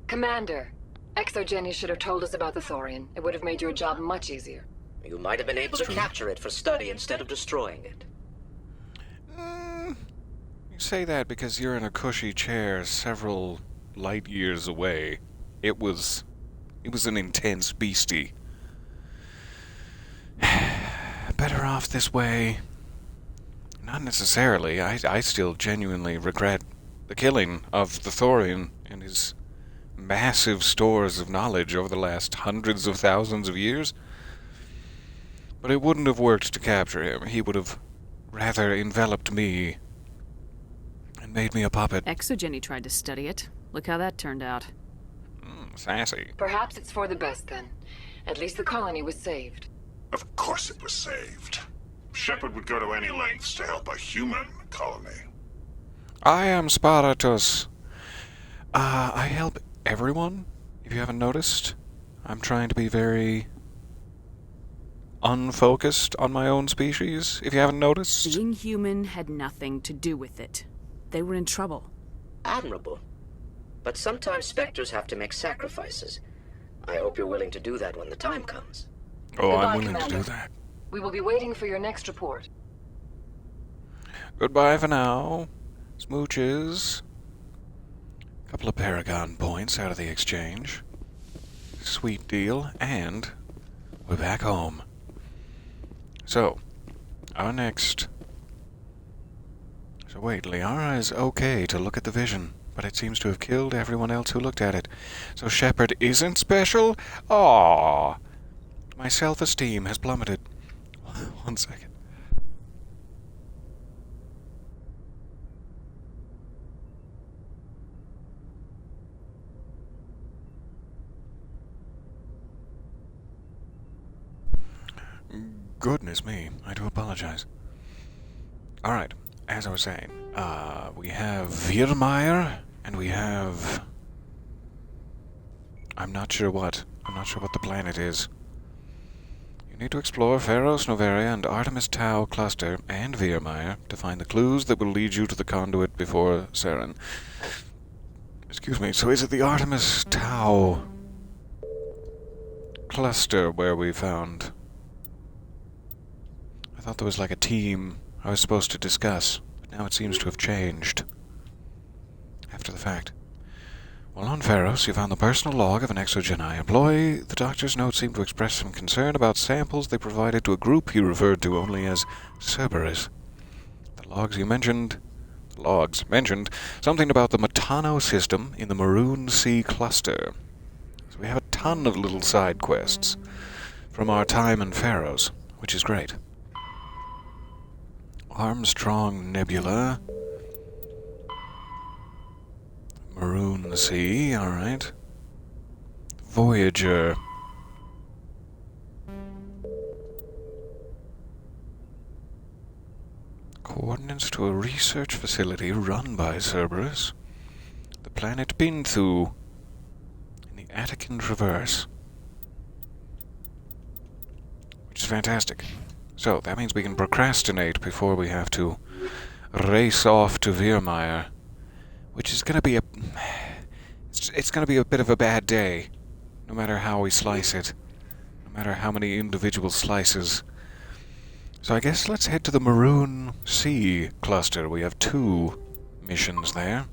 Commander, Exogeny should have told us about the Thorian. It would have made your job much easier. You might have been able to capture it for study instead of destroying it. You say that because you're in a cushy chair several light years away. It was an intense beastie. Better off this way. Not necessarily. I still genuinely regret the killing of the Thorian and his massive stores of knowledge over the last hundreds of thousands of years. But it wouldn't have worked to capture him. He would have rather enveloped me and made me a puppet. Exogeny tried to study it. Look how that turned out. Sassy. Perhaps it's for the best then. At least the colony was saved. Of course it was saved. Shepard would go to any lengths to help a human colony. I am Sparatus. I help everyone, if you haven't noticed. I'm trying to be very unfocused on my own species, if you haven't noticed. Being human had nothing to do with it. They were in trouble. Admirable. But sometimes Spectres have to make sacrifices. I hope you're willing to do that when the time comes. Oh, Goodbye, I'm willing Commander. to do that. We will be waiting for your next report. Goodbye for now. Smooches. Couple of Paragon points out of the exchange. Sweet deal, and we're back home. So, our next... So wait, Liara is okay to look at the vision, but it seems to have killed everyone else who looked at it. So Shepard isn't special? Aww. My self-esteem has plummeted. 1 second. Goodness me, I do apologize. Alright, as I was saying, we have Virmeyer, and we have... I'm not sure what the planet is. You need to explore Pharos, Novaria, and Artemis Tau cluster, and Virmeyer, to find the clues that will lead you to the conduit before Saren. Excuse me, so is it the Artemis Tau cluster where we found... I thought there was like a team I was supposed to discuss, but now it seems to have changed. After the fact. While on Pharos, you found the personal log of an Exogeny employee. The doctor's notes seem to express some concern about samples they provided to a group he referred to only as Cerberus. The logs mentioned something about the Matano system in the Maroon Sea cluster. So we have a ton of little side quests from our time in Pharos, which is great. Armstrong Nebula. Maroon Sea, alright. Voyager. Coordinates to a research facility run by Cerberus. The planet Binthu. In the Attican Traverse. Which is fantastic. So, that means we can procrastinate before we have to race off to Virmeyer. Which is gonna be it's gonna be a bit of a bad day. No matter how we slice it. No matter how many individual slices. So I guess let's head to the Maroon Sea cluster. We have 2 missions there.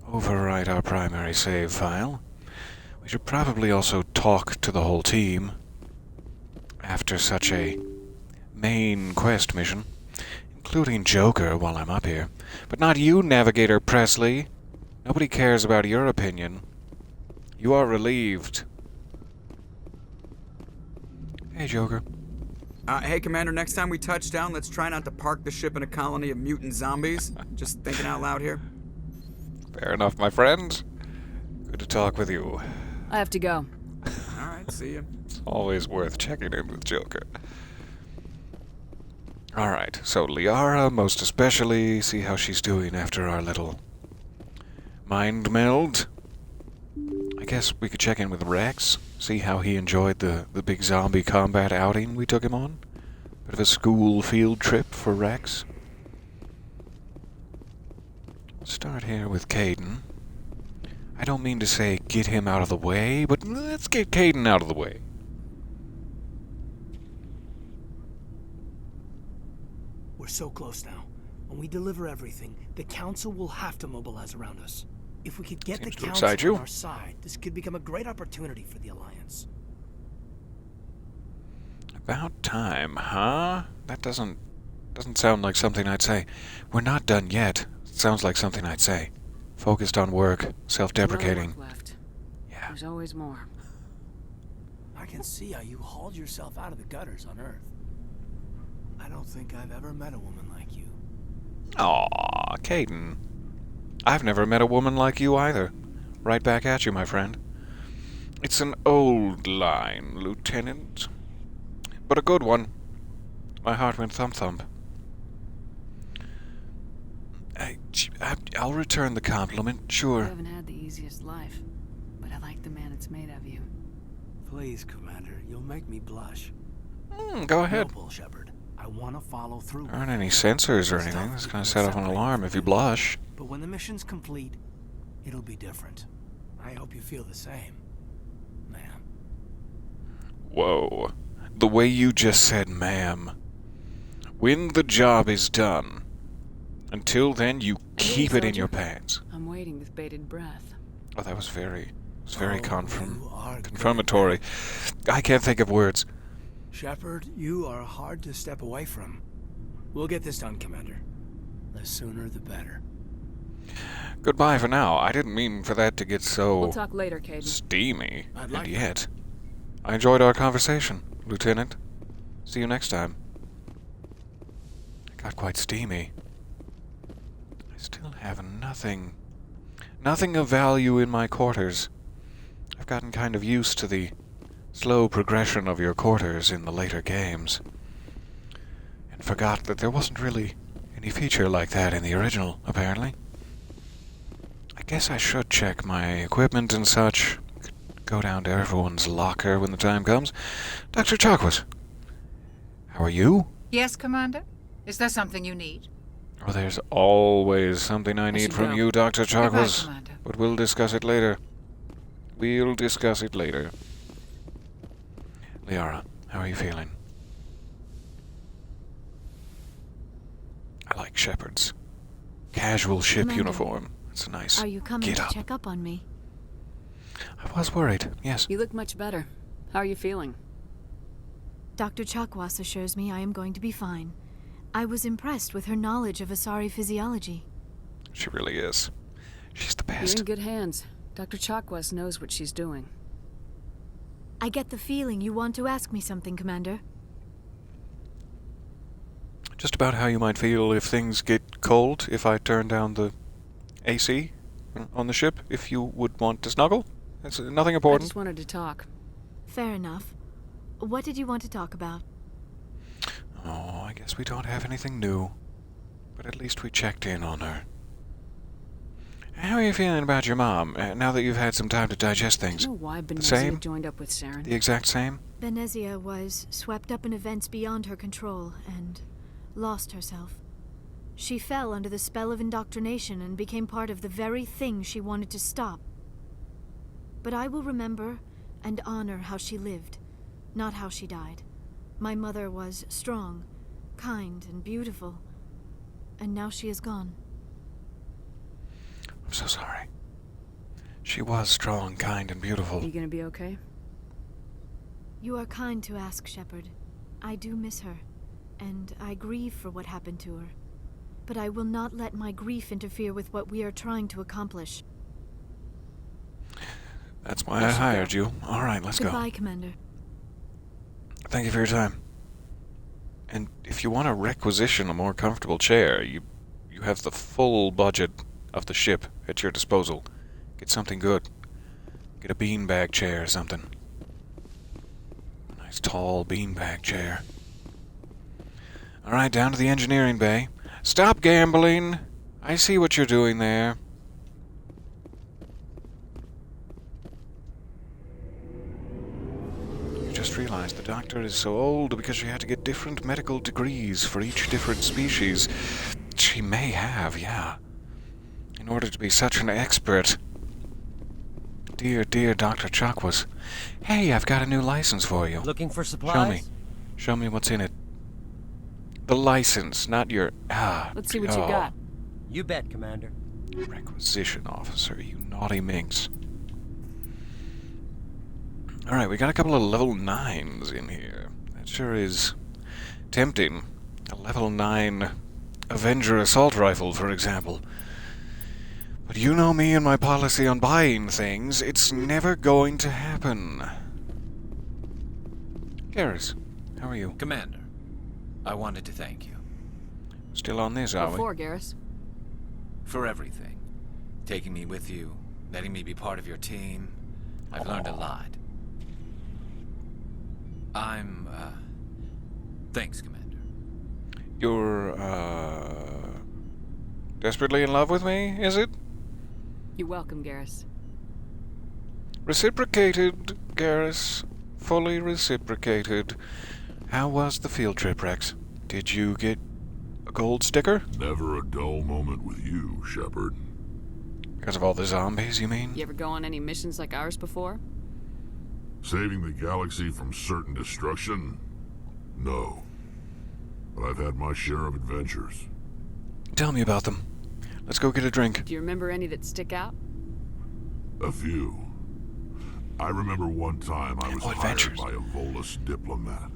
Overwrite our primary save file. We should probably also talk to the whole team after such a main quest mission, including Joker while I'm up here. But not you, Navigator Presley. Nobody cares about your opinion. You are relieved. Hey, Joker. Hey, Commander, next time we touch down, let's try not to park the ship in a colony of mutant zombies. Just thinking out loud here. Fair enough, my friend. Good to talk with you. I have to go. Alright, see ya. It's always worth checking in with Joker. Alright, so Liara, most especially, see how she's doing after our little mind meld. I guess we could check in with Rex, see how he enjoyed the big zombie combat outing we took him on. Bit of a school field trip for Rex. Start here with Caden. I don't mean to say get him out of the way, but let's get Caden out of the way. We're so close now. When we deliver everything, the Council will have to mobilize around us. If we could get Seems the to Council excite you. on our side, this could become a great opportunity for the Alliance. About time, huh? That doesn't sound like something I'd say. We're not done yet. Sounds like something I'd say. Focused on work, self-deprecating. There's a lot of work left. Yeah. There's always more. I can see how you hauled yourself out of the gutters on Earth. I don't think I've ever met a woman like you. Aw, Caden. I've never met a woman like you either. Right back at you, my friend. It's an old line, Lieutenant. But a good one. My heart went thump-thump. I'll return the compliment, sure. You haven't had the easiest life, but I like the man it's made of you. Please, Commander, you'll make me blush. Go ahead. No bull, Shepard. I want to follow through. There aren't any sensors or anything that's going to set off an alarm if you blush. But when the mission's complete, it'll be different. I hope you feel the same, ma'am. Whoa. The way you just said, ma'am. When the job is done. Until then, you keep it in your pants. I'm waiting with bated breath. Oh, that was very confirmatory. I can't think of words. Shepard, you are hard to step away from. We'll get this done, Commander. The sooner the better. Goodbye for now. I didn't mean for that to get so... We'll talk later, Caden. Steamy. I'd like and yet... I enjoyed our conversation, Lieutenant. See you next time. It got quite steamy. I still have nothing of value in my quarters. I've gotten kind of used to the slow progression of your quarters in the later games. And forgot that there wasn't really any feature like that in the original, apparently. I guess I should check my equipment and such. Go down to everyone's locker when the time comes. Dr. Chakwas, how are you? Yes, Commander? Is there something you need? Oh, there's always something I need from you, Dr. Chakwas. Commander. But we'll discuss it later. We'll discuss it later. Liara, how are you feeling? I like Shepard's casual ship Commander, uniform. It's a nice Are you coming get to up. check up on me? I was worried, yes. You look much better. How are you feeling? Dr. Chakwas assures me I am going to be fine. I was impressed with her knowledge of Asari physiology. She really is. She's the You're best. in good hands. Dr. Chakwas knows what she's doing. I get the feeling you want to ask me something, Commander. Just about how you might feel if things get cold, if I turn down the AC on the ship, if you would want to snuggle. It's nothing I important. just wanted to talk. Fair enough. What did you want to talk about? Oh, I guess we don't have anything new. But at least we checked in on her. How are you feeling about your mom, now that you've had some time to digest things? Do you know why The Benezia same? joined up with Saren? The exact same? Benezia was swept up in events beyond her control and lost herself. She fell under the spell of indoctrination and became part of the very thing she wanted to stop. But I will remember and honor how she lived, not how she died. My mother was strong, kind, and beautiful, and now she is gone. I'm so sorry. She was strong, kind, and beautiful. Are you gonna be okay? You are kind to ask, Shepard. I do miss her, and I grieve for what happened to her. But I will not let my grief interfere with what we are trying to accomplish. That's why I hired you. All right, let's go. Goodbye, Commander. Thank you for your time. And if you want to requisition a more comfortable chair, you have the full budget of the ship at your disposal. Get something good. Get a beanbag chair or something. A nice tall beanbag chair. All right, down to the engineering bay. Stop gambling. I see what you're doing there. Just realized the doctor is so old because she had to get different medical degrees for each different species. She may have, yeah. In order to be such an expert. Dear, dear Dr. Chakwas. Hey, I've got a new license for you. Looking for supplies? Show me what's in it. The license, not your... Let's see what you got. You bet, Commander. Requisition officer, you naughty minx. Alright, we got a couple of level 9s in here. That sure is tempting. A level 9 Avenger assault rifle, for example. But you know me and my policy on buying things. It's never going to happen. Garrus, how are you? Commander, I wanted to thank you. Still on this, are we? Before, Garrus. For everything. Taking me with you, letting me be part of your team. I've learned a lot. Thanks, Commander. You're, desperately in love with me, is it? You're welcome, Garrus. Reciprocated, Garrus. Fully reciprocated. How was the field trip, Rex? Did you get a gold sticker? Never a dull moment with you, Shepard. Because of all the zombies, you mean? You ever go on any missions like ours before? Saving the galaxy from certain destruction? No. But I've had my share of adventures. Tell me about them. Let's go get a drink. Do you remember any that stick out? A few. I remember one time I was hired by a Volus diplomat.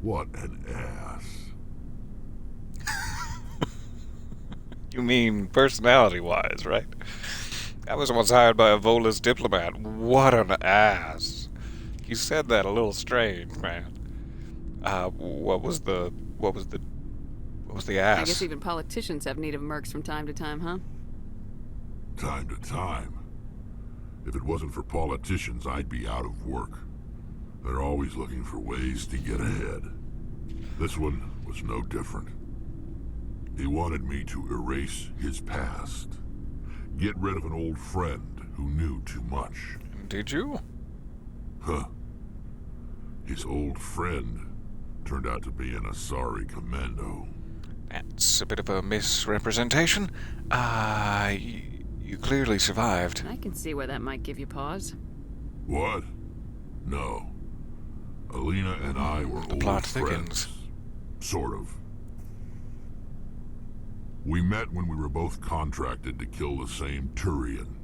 What an ass. You mean personality-wise, right? I was once hired by a Volus diplomat. What an ass. You said that a little strange, man. What was the ass? I guess even politicians have need of mercs from time to time, huh? Time to time. If it wasn't for politicians, I'd be out of work. They're always looking for ways to get ahead. This one was no different. He wanted me to erase his past. Get rid of an old friend who knew too much. Did you? Huh. His old friend turned out to be an Asari commando. That's a bit of a misrepresentation. You clearly survived. I can see where that might give you pause. What? No. Alina and I were The old plot friends. thickens. Sort of. We met when we were both contracted to kill the same Thorian.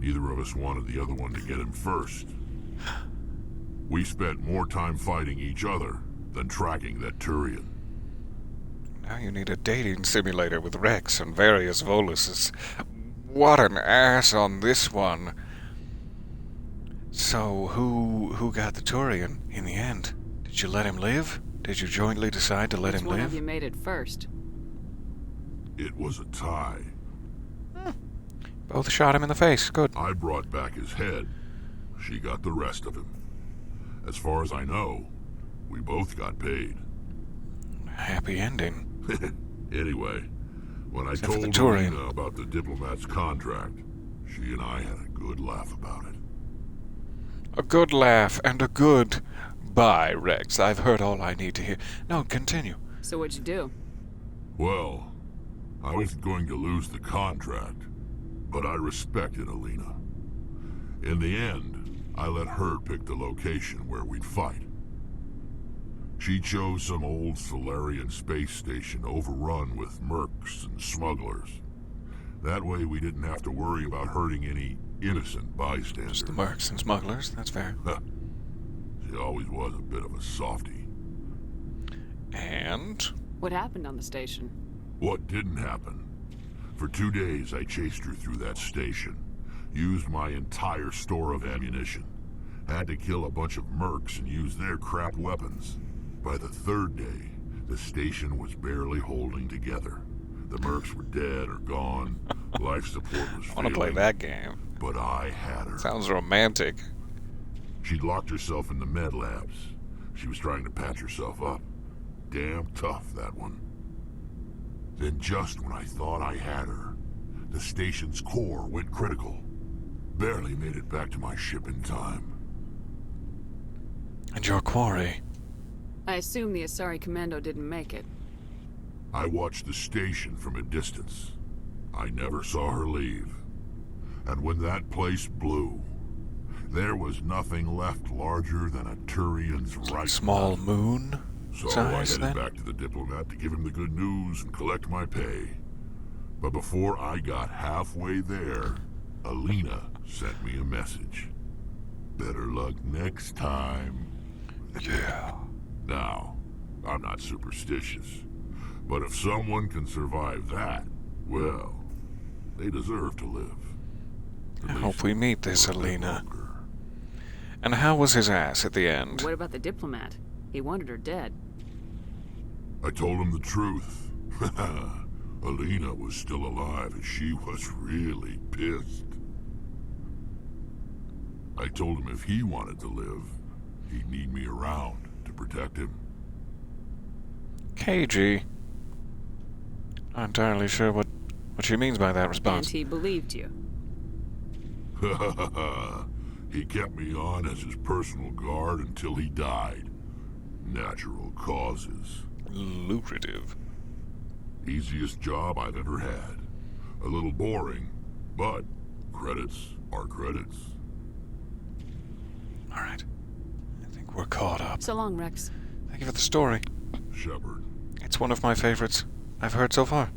Neither of us wanted the other one to get him first. We spent more time fighting each other than tracking that Thorian. Now you need a dating simulator with Rex and various Voluses. What an ass on this one. So, who got the Thorian in the end? Did you let him live? Did you jointly decide to let him Which one live? of you made it first? It was a tie. Both shot him in the face. Good. I brought back his head. She got the rest of him. As far as I know, we both got paid. Happy ending. Anyway, when I Except for told the Thorian. Alina about the diplomat's contract, she and I had a good laugh about it. A good laugh and a good bye, Rex. I've heard all I need to hear. No, continue. So what'd you do? Well, I wasn't going to lose the contract, but I respected Alina. In the end, I let her pick the location where we'd fight. She chose some old Solarian space station overrun with mercs and smugglers. That way we didn't have to worry about hurting any innocent bystanders. Just the mercs and smugglers, that's fair. She always was a bit of a softie. And? What happened on the station? What didn't happen? For 2 days I chased her through that station. Used my entire store of ammunition. Had to kill a bunch of mercs and use their crap weapons. By the third day, the station was barely holding together. The mercs were dead or gone. Life support was I want to play that game. But I had her. Sounds romantic. She'd locked herself in the med labs. She was trying to patch herself up. Damn tough, that one. Then just when I thought I had her, the station's core went critical. Barely made it back to my ship in time. And your quarry? I assume the Asari Commando didn't make it. I watched the station from a distance. I never saw her leave. And when that place blew, there was nothing left larger than a Thorian's right. Small moon So size, I headed back to the diplomat to give him the good news and collect my pay. But before I got halfway there, Alina sent me a message. Better luck next time. Yeah. Now, I'm not superstitious, but if someone can survive that, well, they deserve to live. I hope we meet this Alina. And how was his ass at the end? What about the diplomat? He wanted her dead. I told him the truth. Alina was still alive and she was really pissed. I told him if he wanted to live, he'd need me around to protect him. KG. Not entirely sure what she means by that response. And he believed you. He kept me on as his personal guard until he died. Natural causes. Lucrative. Easiest job I've ever had. A little boring, but credits are credits. All right. I think we're caught up. So long, Rex. Thank you for the story. Shepard. It's one of my favorites I've heard so far.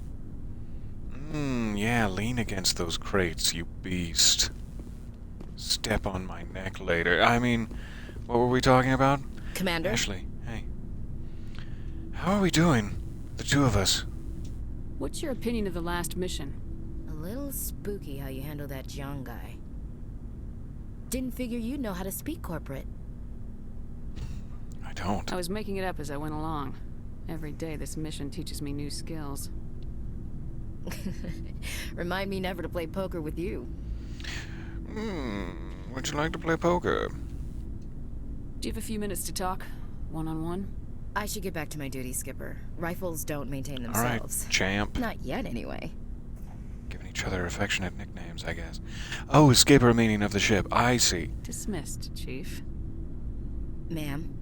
Yeah, lean against those crates, you beast. Step on my neck later. I mean, what were we talking about? Commander? Ashley, hey. How are we doing? The two of us. What's your opinion of the last mission? A little spooky how you handle that John guy. Didn't figure you'd know how to speak corporate. I don't. I was making it up as I went along. Every day this mission teaches me new skills. Remind me never to play poker with you. Would you like to play poker? Do you have a few minutes to talk? One-on-one? I should get back to my duty, Skipper. Rifles don't maintain themselves. All right, champ. Not yet, anyway. Giving each other affectionate nicknames, I guess. Oh, skipper meaning of the ship. I see. Dismissed, Chief. Ma'am.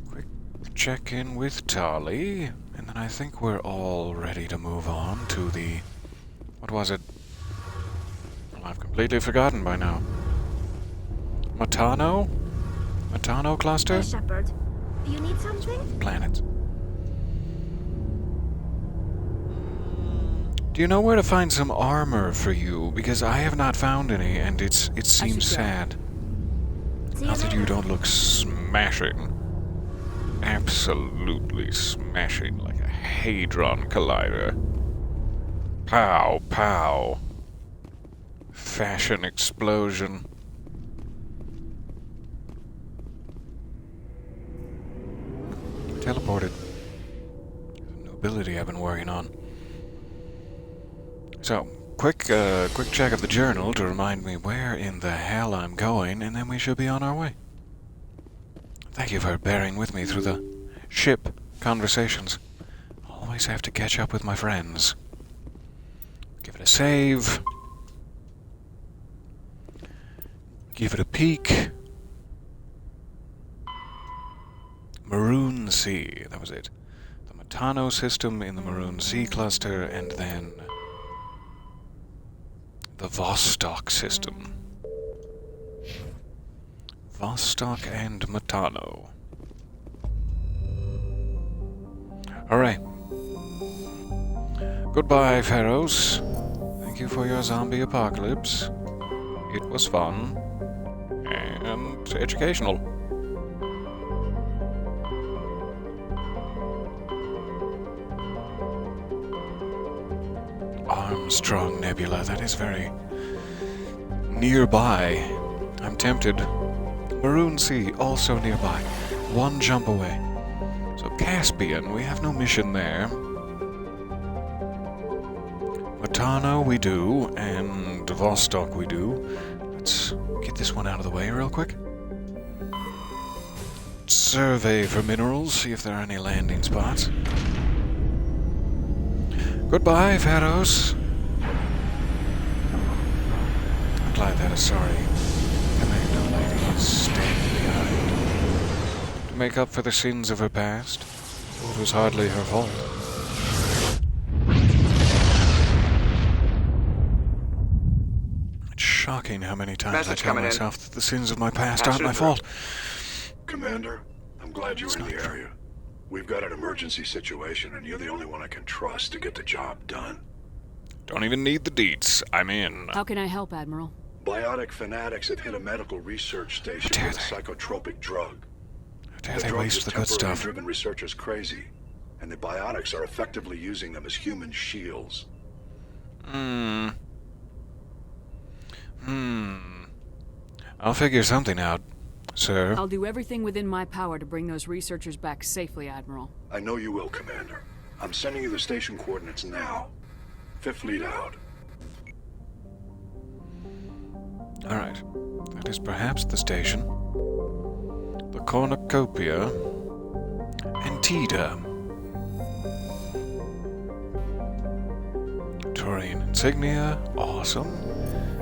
Quick check-in with Tali, and then I think we're all ready to move on to the... What was it? Well, I've completely forgotten by now. Matano? Matano cluster? Hey, Shepard. You need something? Planets. Do you know where to find some armor for you? Because I have not found any, and it seems sad. Not that you don't look smashing. Absolutely smashing like a Hadron Collider. Pow, pow. Fashion explosion. Teleported. A new ability I've been working on. So, quick check of the journal to remind me where in the hell I'm going, and then we should be on our way. Thank you for bearing with me through the ship conversations. Always have to catch up with my friends. Give it a save. Give it a peek. Maroon Sea, that was it. The Matano system in the Maroon Sea cluster, and then the Vostok system. Vostok and Matano. Alright. Goodbye, Pharaohs. Thank you for your zombie apocalypse. It was fun. And educational. Armstrong Nebula. That is very nearby. I'm tempted. Maroon Sea, also nearby. One jump away. So Caspian, we have no mission there. Matano we do, and Vostok we do. Let's get this one out of the way real quick. Survey for minerals, see if there are any landing spots. Goodbye, Pharos. I'm glad that Asari Commando lady is standing behind. To make up for the sins of her past, it was hardly her fault. It's shocking how many times I tell myself that the sins of my past aren't my fault. Commander, I'm glad you're in the area. We've got an emergency situation, and you're the only one I can trust to get the job done. Don't even need the deets. I'm in. How can I help, Admiral? Biotic fanatics have hit a medical research station with a psychotropic drug. How dare they waste the good stuff? Driven researchers crazy, and the biotics are effectively using them as human shields. I'll figure something out, sir. I'll do everything within my power to bring those researchers back safely, Admiral. I know you will, Commander. I'm sending you the station coordinates now. Fifth lead out. Alright. That is perhaps the station. The Cornucopia. Antida. Thorian insignia. Awesome.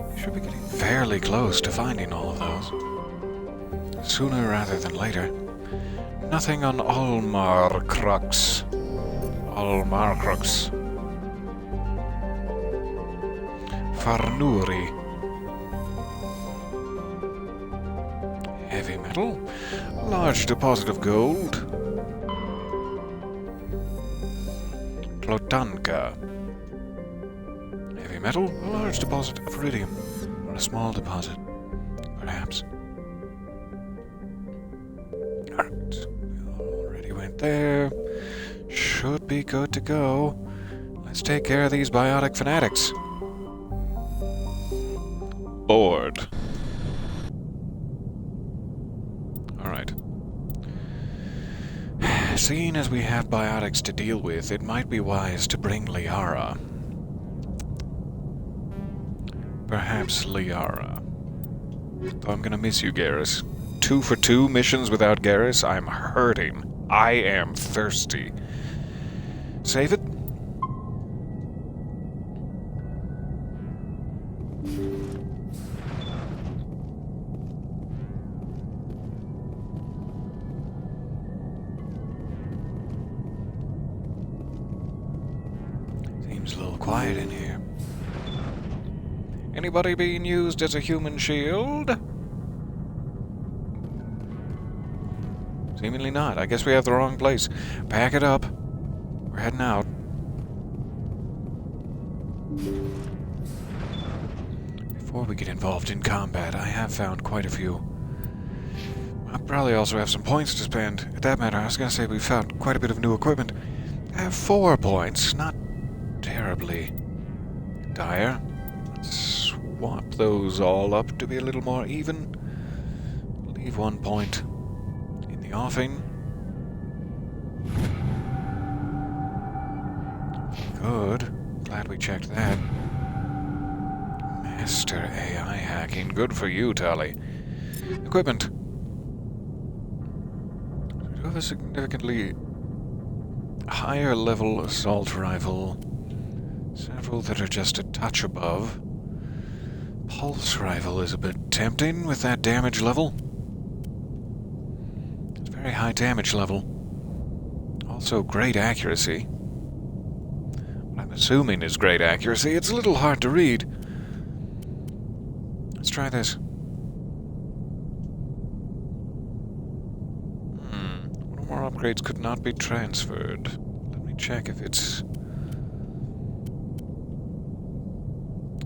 We should be getting fairly close to finding all of those. Sooner rather than later. Nothing on Almar Crux. Almar Crux. Farnuri. Heavy metal. Large deposit of gold. Plotanka. Heavy metal. A large deposit of iridium. Or a small deposit. Perhaps. Alright. We already went there. Should be good to go. Let's take care of these biotic fanatics. Bored. Alright. Seeing as we have biotics to deal with, it might be wise to bring Liara. Perhaps Liara. Though I'm gonna miss you, Garrus. 2 for 2 missions without Garrus? I'm hurting. I am thirsty. Save it? Seems a little quiet in here. Anybody being used as a human shield? Seemingly not. I guess we have the wrong place. Pack it up. We're heading out. Before we get involved in combat, I have found quite a few. I'll probably also have some points to spend. At that matter, I was going to say we found quite a bit of new equipment. I have 4 points. Not terribly dire. Let's swap those all up to be a little more even. Leave 1 point in the offing. Good. Glad we checked that. Master AI hacking. Good for you, Tali. Equipment. We do have a significantly higher level assault rifle. Several that are just a touch above. Pulse rifle is a bit tempting with that damage level. It's very high damage level. Also great accuracy. What I'm assuming is great accuracy. It's a little hard to read. Let's try this. One or more upgrades could not be transferred. Let me check if it's...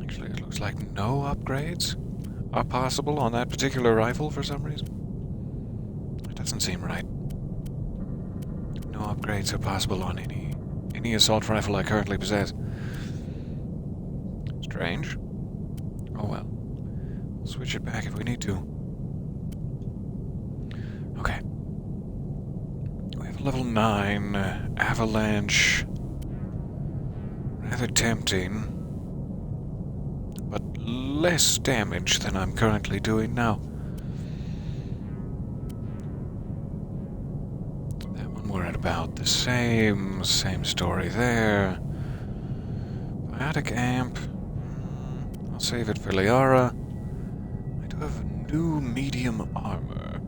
Actually, it looks like no upgrades are possible on that particular rifle for some reason. It doesn't seem right. No upgrades are possible on any assault rifle I currently possess. Strange. Oh well. We'll switch it back if we need to. Okay. We have a level 9 avalanche. Rather tempting. But less damage than I'm currently doing now. That one we're at about the same story there. Biotic amp. I'll save it for Liara. I do have a new medium armor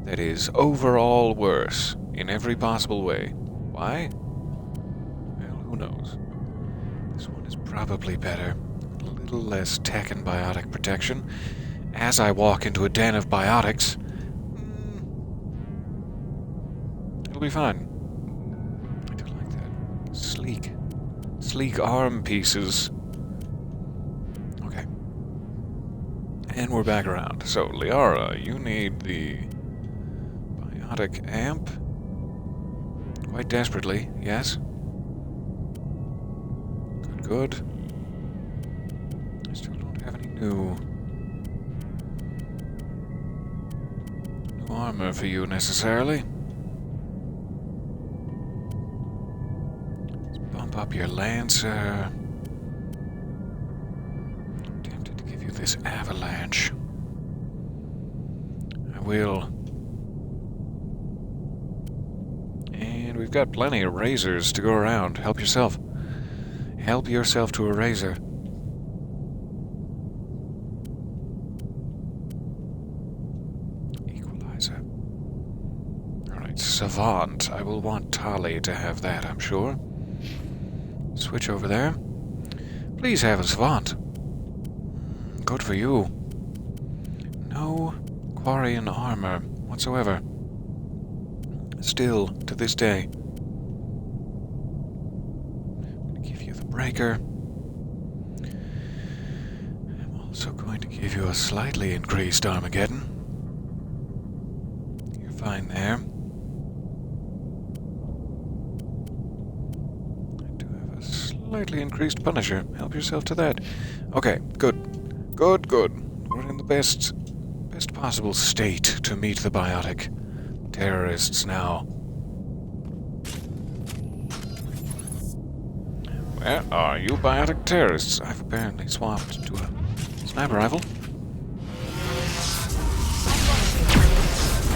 that is overall worse in every possible way. Why? Well, who knows? This one is probably better. A little less tech and biotic protection. As I walk into a den of biotics, it'll be fine. I do like that. Sleek arm pieces. Okay. And we're back around. So, Liara, you need the biotic amp. Quite desperately, yes? Good. I still don't have any new armor for you necessarily. Let's bump up your Lancer. I'm tempted to give you this avalanche. I will. And we've got plenty of razors to go around. Help yourself. Help yourself to a razor. Equalizer. Alright, Savant. I will want Tali to have that, I'm sure. Switch over there. Please have a Savant. Good for you. No Thorian armor whatsoever. Still, to this day. Breaker. I'm also going to give you a slightly increased Armageddon. You're fine there. I do have a slightly increased Punisher. Help yourself to that. Okay, good. Good. We're in the best possible state to meet the biotic terrorists now. Where are you biotic terrorists? I've apparently swapped to a sniper rifle.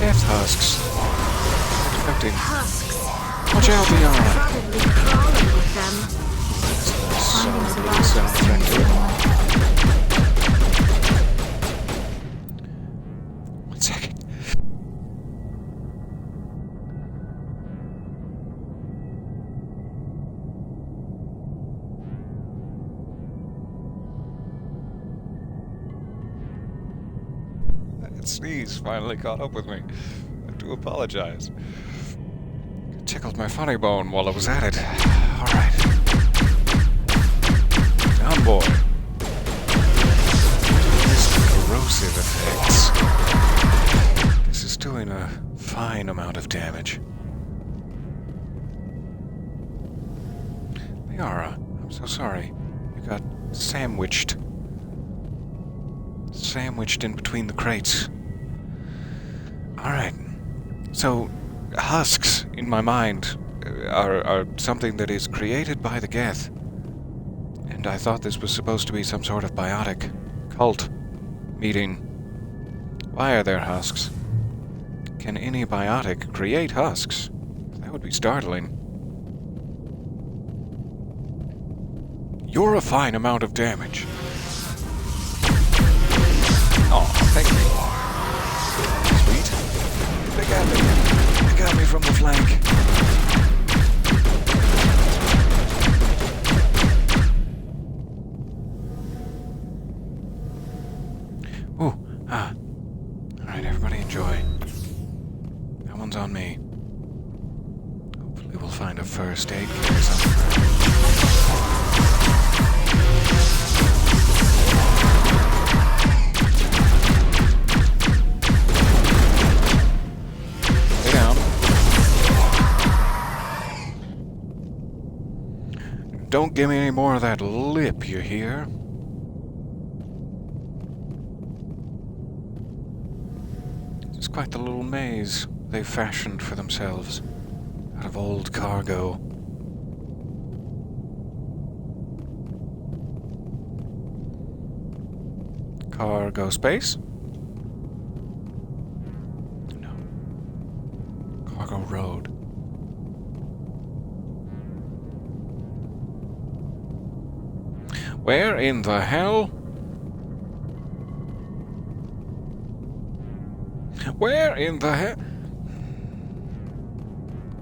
Death husks. Expecting. Watch out, Liara. Sound effective. One second. Sneeze finally caught up with me. I do apologize. It tickled my funny bone while I was at it. Alright. Down, boy. Corrosive effects. This is doing a fine amount of damage. Liara, I'm so sorry. You got sandwiched in between the crates. Alright. So, husks, in my mind, are something that is created by the Geth. And I thought this was supposed to be some sort of biotic cult meeting. Why are there husks? Can any biotic create husks? That would be startling. You're a fine amount of damage. Oh, thank you. Sweet. They got me from the flank. Ooh, Alright, everybody enjoy. That one's on me. Hopefully we'll find a first aid kit or something. don't give me any more of that lip, you hear? It's quite the little maze they've fashioned for themselves out of old cargo. Cargo space? No. Cargo road. Where in the hell? Where in the hell?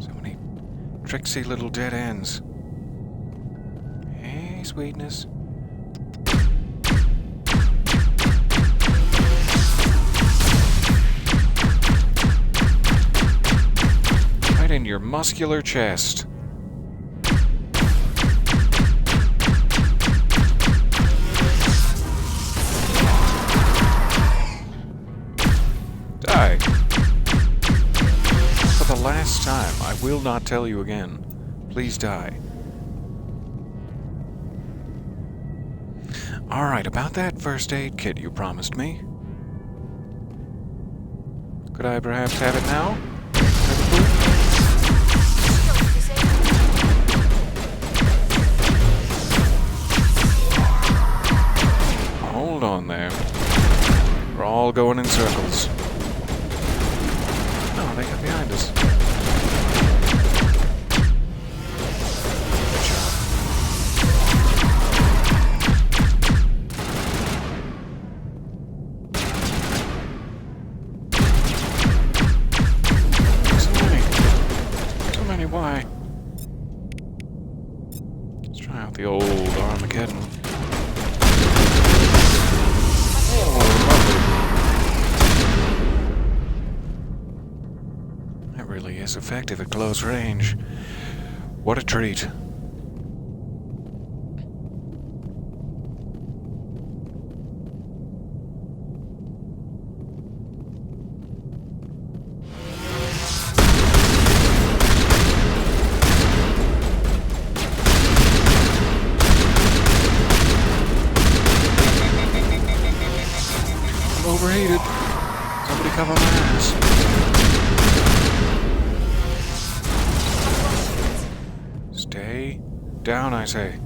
So many tricksy little dead ends. Hey, sweetness. Right in your muscular chest. Die. For the last time, I will not tell you again. Please die. Alright, about that first aid kit you promised me. Could I perhaps have it now? Hold on there. We're all going in circles. Oh, they got behind us. Good job. So many, why? Let's try out the old Armageddon. Really is effective at close range. What a treat. I'm overheated. Somebody cover my ass. Stay down, I say.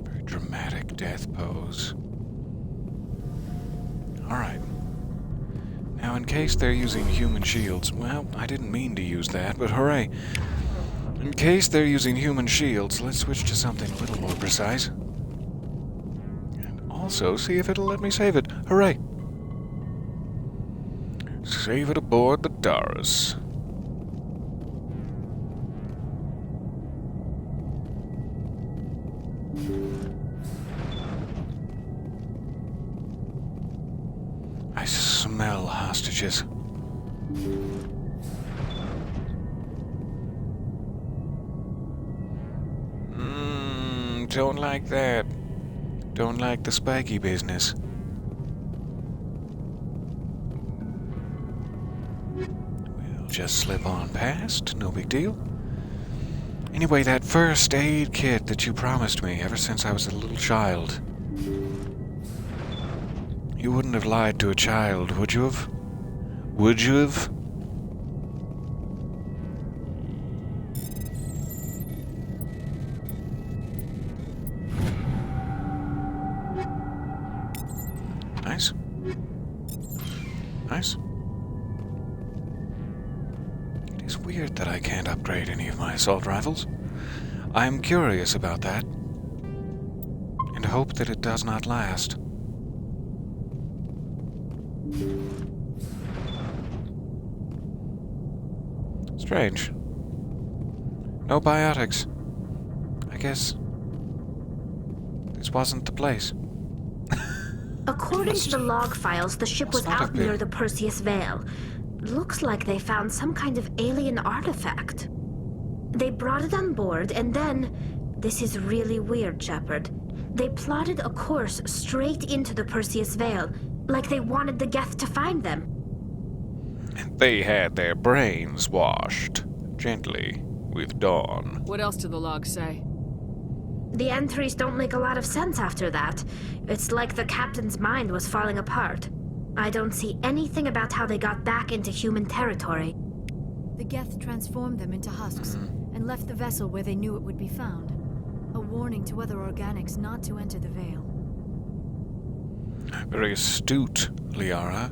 Very dramatic death pose. Alright. Now, in case they're using human shields, well, I didn't mean to use that, but hooray. In case they're using human shields, let's switch to something a little more precise. And also see if it'll let me save it. Hooray! Save it aboard the Doris. I smell hostages. Don't like that. Don't like the spiky business. We'll just slip on past, no big deal. Anyway, that first aid kit that you promised me ever since I was a little child. You wouldn't have lied to a child, would you have? Would you have? Nice. Nice. It is weird that I can't upgrade any of my assault rifles. I am curious about that, and hope that it does not last. Strange. No biotics. I guess this wasn't the place. According to the log files, the ship was out near the Perseus Veil. Looks like they found some kind of alien artifact. They brought it on board, and then... This is really weird, Shepard. They plotted a course straight into the Perseus Veil, like they wanted the Geth to find them. They had their brains washed. gently with dawn. What else do the logs say? The entries don't make a lot of sense after that. It's like the captain's mind was falling apart. I don't see anything about how they got back into human territory. The Geth transformed them into husks and left the vessel where they knew it would be found. A warning to other organics not to enter the Veil. Very astute, Liara.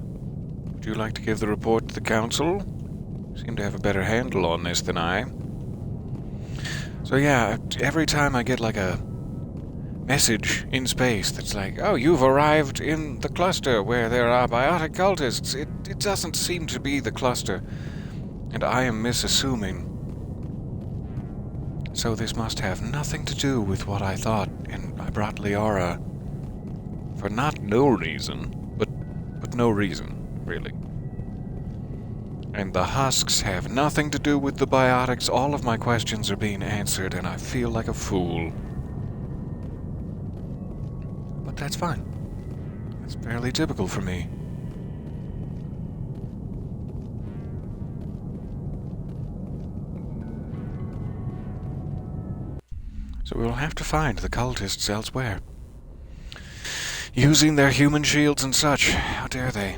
Would you like to give the report to the Council? You seem to have a better handle on this than I. So yeah, every time I get like a message in space that's like, oh, you've arrived in the cluster where there are biotic cultists, it doesn't seem to be the cluster. And I am misassuming. So this must have nothing to do with what I thought, and I brought Liara for not no reason, but no reason, really. And the husks have nothing to do with the biotics. All of my questions are being answered, and I feel like a fool. But that's fine. That's fairly typical for me. So we'll have to find the cultists elsewhere. Using their human shields and such. How dare they?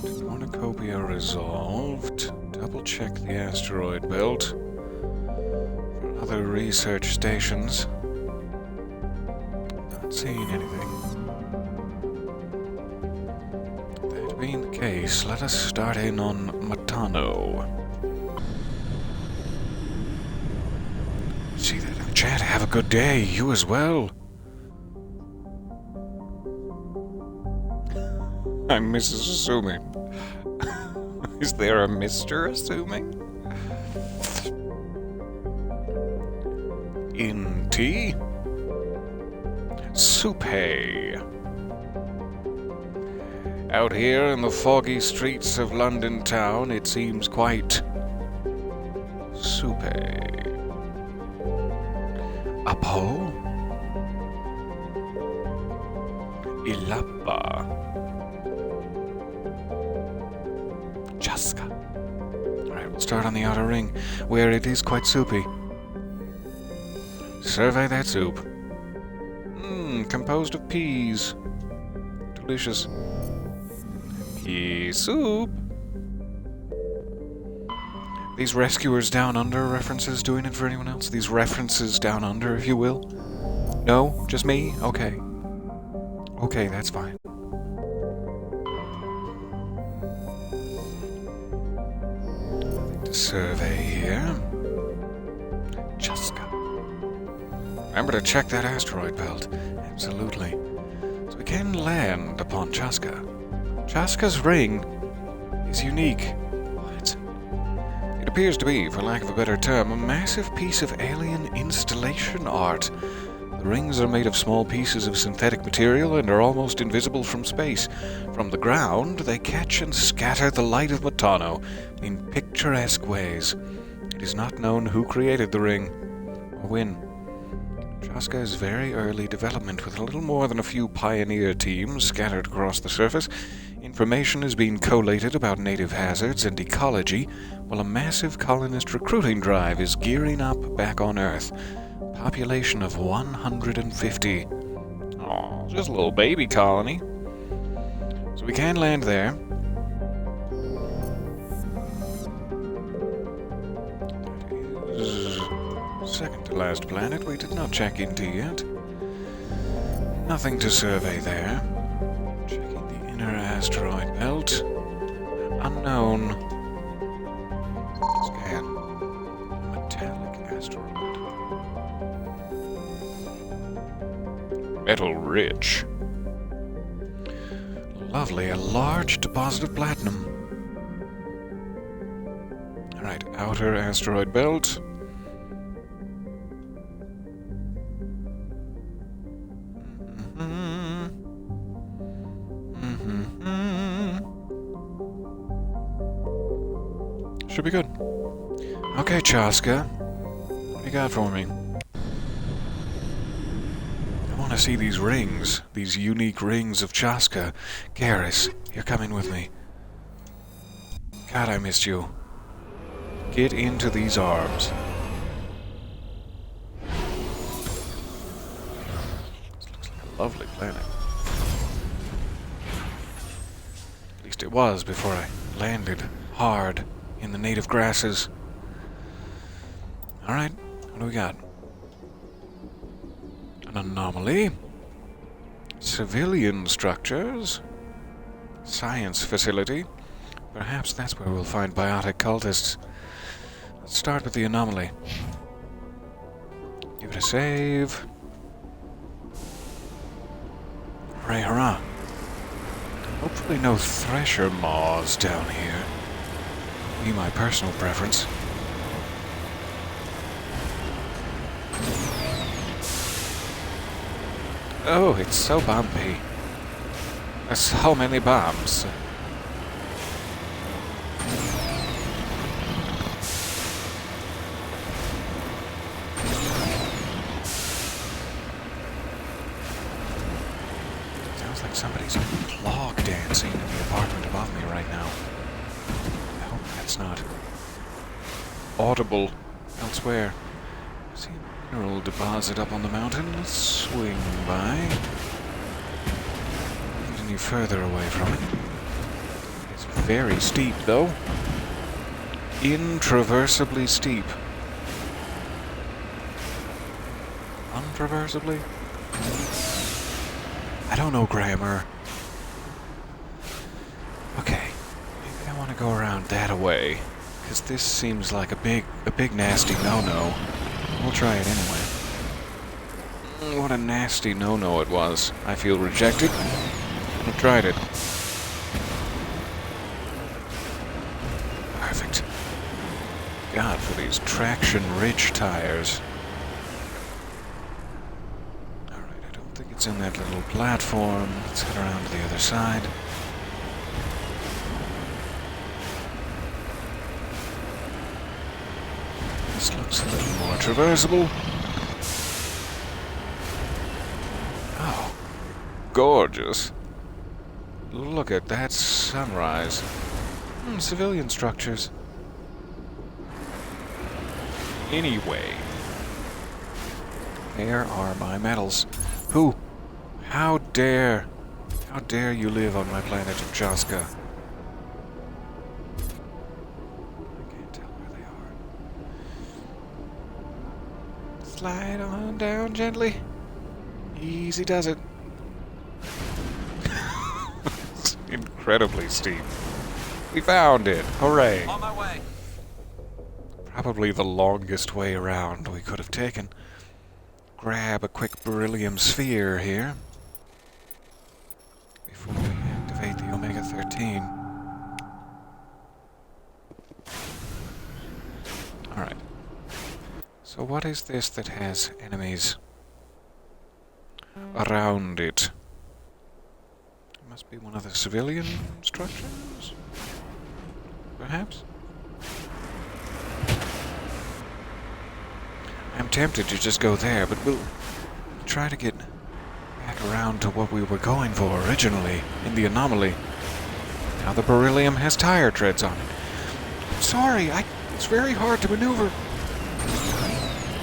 Cornucopia resolved. Double check the asteroid belt for other research stations. Not seeing anything. That being the case, let us start in on Matano. See that in the chat. Have a good day. You as well. I'm Mrs. Assuming. Is there a Mr. Assuming? In tea? Soupe. Out here in the foggy streets of London town, it seems quite soupe. Apo? Ilapa. Chaska. Alright, we'll start on the outer ring, where it is quite soupy. Survey that soup. Composed of peas. Delicious. Pea soup. These rescuers down under references doing it for anyone else? These references down under, if you will? No? Just me? Okay. Okay, that's fine. Nothing to survey here. Chaska. Remember to check that asteroid belt. Absolutely. So we can land upon Chaska. Chaska's ring is unique. What? It appears to be, for lack of a better term, a massive piece of alien installation art. The rings are made of small pieces of synthetic material and are almost invisible from space. From the ground, they catch and scatter the light of Matano in picturesque ways. It is not known who created the ring, or when. Chaska is very early development, with a little more than a few pioneer teams scattered across the surface. Information is being collated about native hazards and ecology, while a massive colonist recruiting drive is gearing up back on Earth. Population of 150. Oh, just a little baby colony. So we can land there. That is second to last planet we did not check into yet. Nothing to survey there. Checking the inner asteroid belt. Unknown. Scan. Metallic asteroid. Metal rich. Lovely, a large deposit of platinum. Alright, outer asteroid belt. Should be good. Okay, Chaska. What do you got for me? want to see these rings, these unique rings of Chaska. Garrus, you're coming with me. God, I missed you. Get into these arms. This looks like a lovely planet. At least it was before I landed hard in the native grasses. Alright, what do we got? An anomaly. Civilian structures. Science facility. Perhaps that's where we'll find biotic cultists. Let's start with the anomaly. Give it a save. Hooray, hurrah. Hopefully no thresher maws down here. Be my personal preference. Oh, it's so bumpy. There's so many bumps. Sounds like somebody's log dancing in the apartment above me right now. I hope that's not audible elsewhere. I see a mineral deposit up on the mountain. Let's swing by. Not any further away from it. It's very steep, though. Intraversibly steep. Untraversibly? I don't know grammar. Okay, maybe I want to go around that way, because this seems like a big nasty no-no. We'll try it anyway. What a nasty no-no it was. I feel rejected. I've tried it. Perfect. God, for these traction-rich tires. It's in that little platform. Let's head around to the other side. This looks a little more traversable. Oh, gorgeous. Look at that sunrise. Civilian structures. Anyway, there are my medals. Who? How dare you live on my planet of Chaska? I can't tell where they are. Slide on down gently. Easy does it. It's incredibly steep. We found it. Hooray. On my way. Probably the longest way around we could have taken. Grab a quick beryllium sphere here before we activate the Omega-13. Alright. So what is this that has enemies around it? It must be one of the civilian structures? Perhaps? I'm tempted to just go there, but we'll try to get back around to what we were going for originally in the anomaly. Now the beryllium has tire treads on it. I'm sorry, it's very hard to maneuver.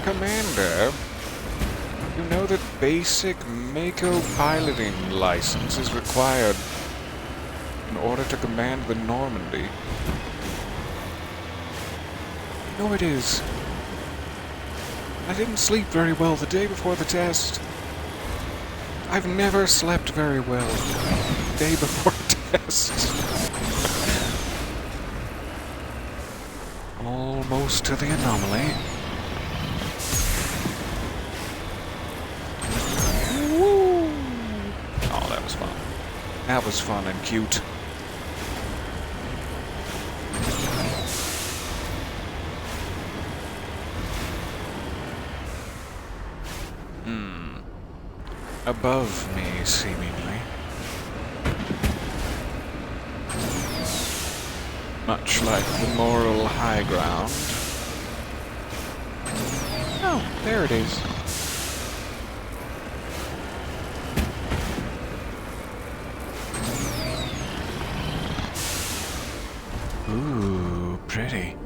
Commander, you know that basic Mako piloting license is required in order to command the Normandy. No, it is. I didn't sleep very well the day before the test. I've never slept very well the day before a test. Almost to the anomaly. Woo! Oh, that was fun. That was fun and cute. Above me, seemingly. Much like the moral high ground. Oh, there it is. Ooh, pretty.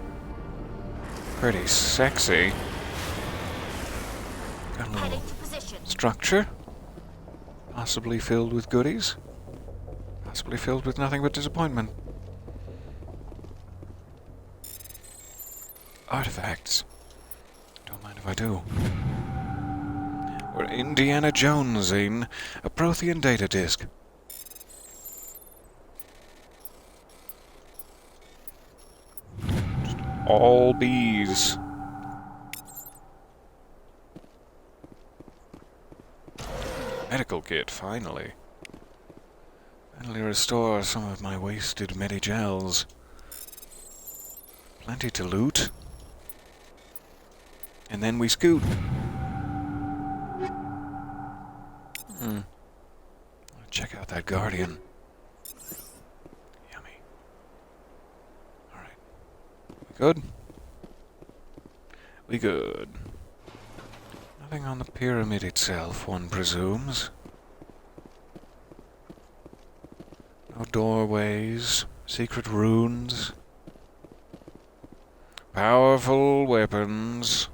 Pretty sexy. Got a little structure. Possibly filled with goodies. Possibly filled with nothing but disappointment. Artifacts. Don't mind if I do. We're Indiana Jonesing a Prothean data disk. Just all bees. Medical kit, finally. Finally restore some of my wasted medi-gels. Plenty to loot. And then we scoot. Check out that Guardian. Yummy. Alright. We good? We good. Nothing on the pyramid itself, one presumes. No doorways, secret runes. Powerful weapons.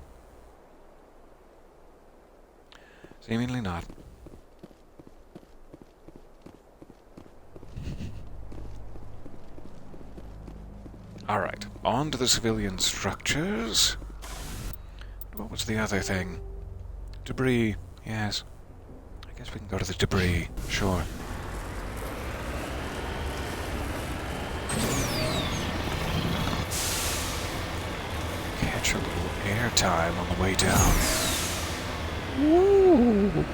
Seemingly not. Alright, on to the civilian structures. What was the other thing? Debris, yes. I guess we can go to the debris, sure. Catch a little airtime on the way down. Woo!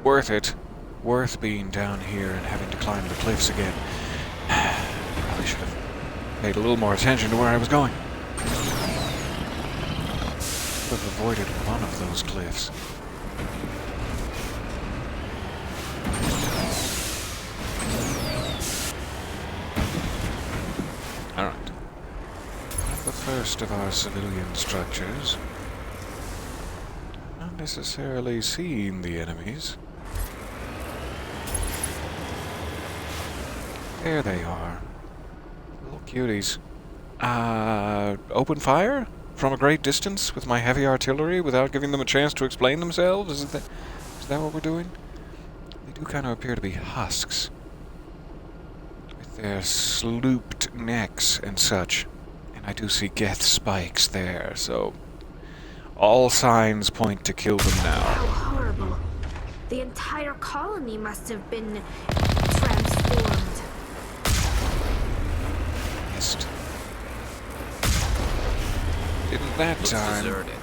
Worth it. Worth being down here and having to climb the cliffs again. Probably should have paid a little more attention to where I was going. Could have avoided one of those cliffs. Alright. Not the first of our civilian structures. Not necessarily seeing the enemies. There they are. Little cuties. Open fire? From a great distance with my heavy artillery without giving them a chance to explain themselves? Is that what we're doing? They do kind of appear to be husks. With their slooped necks and such. And I do see Geth spikes there, so... all signs point to kill them now. How horrible. The entire colony must have been transformed. Missed. Didn't that time. Deserted.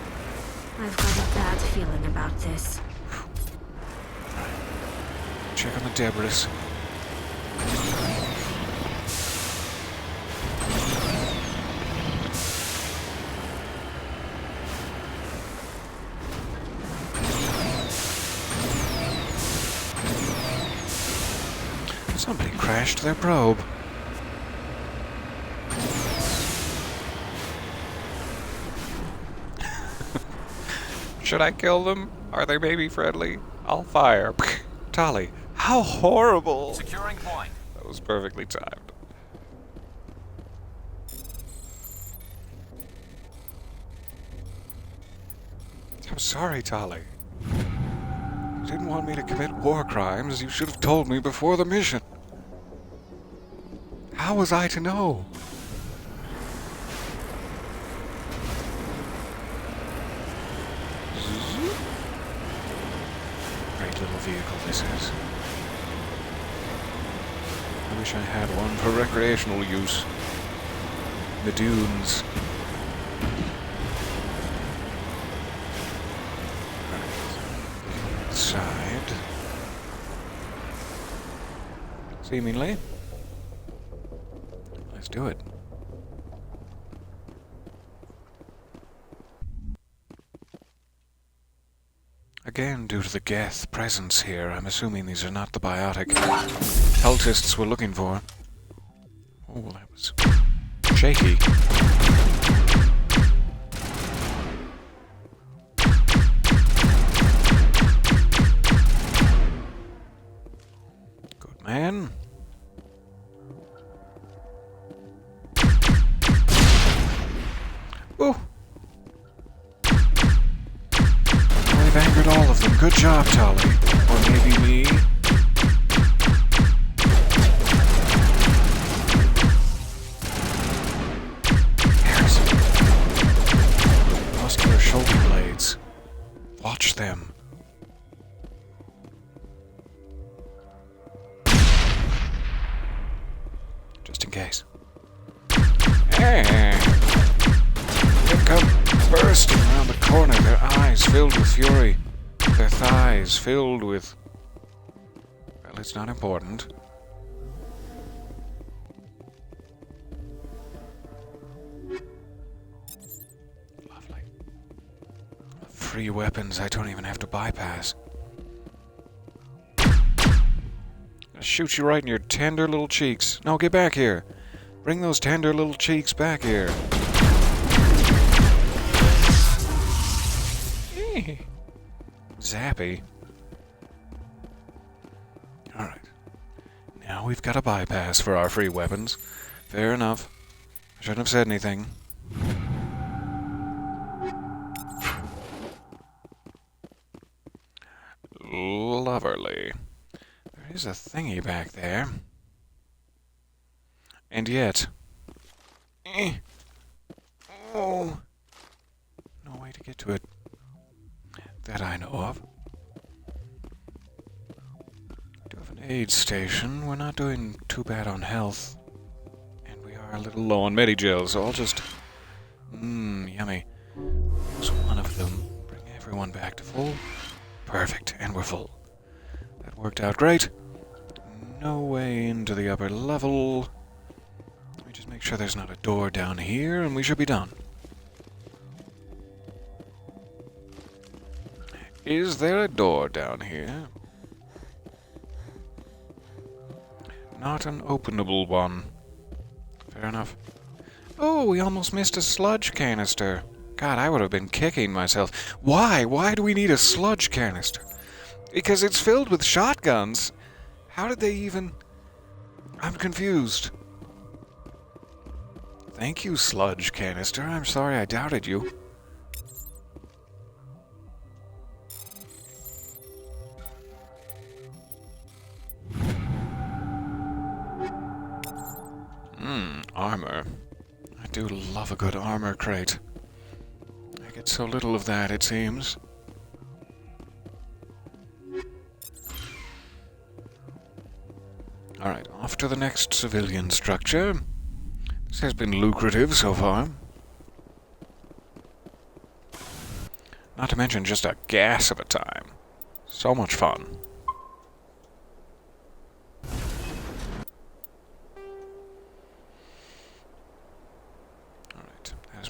I've got a bad feeling about this. Check on the debris. Somebody crashed their probe. Should I kill them? Are they maybe friendly? I'll fire. Tali, how horrible! Securing point. That was perfectly timed. I'm sorry, Tali. You didn't want me to commit war crimes. You should have told me before the mission. How was I to know? Great little vehicle this is. I wish I had one for recreational use. The dunes. Right. Side. Seemingly. Let's do it. Again, due to the Geth presence here, I'm assuming these are not the biotic cultists we're looking for. Oh, that was shaky. man. Ooh. We've angered all of them. Good job, Tolly. Or maybe me. Harrison. Muscular shoulder blades. Watch them. Just in case. Hey. Here come bursting around the corner, their eyes filled with fury, their thighs filled with... Well, it's not important. Lovely. Free weapons I don't even have to bypass. I'll shoot you right in your tender little cheeks. No, get back here. Bring those tender little cheeks back here. Zappy. Alright. Now we've got a bypass for our free weapons. Fair enough. I shouldn't have said anything. Lovely. There is a thingy back there. And yet... Oh! No way to get to it. That I know of. We do have an aid station. We're not doing too bad on health. And we are a little low on Medigel, so I'll just... yummy. Use one of them. Bring everyone back to full. Perfect, and we're full. That worked out great. No way into the upper level. Let me just make sure there's not a door down here, and we should be done. Is there a door down here? Not an openable one. Fair enough. Oh, we almost missed a sludge canister. God, I would have been kicking myself. Why? Why do we need a sludge canister? Because it's filled with shotguns. How did they even... I'm confused. Thank you, sludge canister. I'm sorry I doubted you. Armor. I do love a good armor crate. I get so little of that, it seems. Alright, off to the next civilian structure. This has been lucrative so far. Not to mention just a gas of a time. So much fun.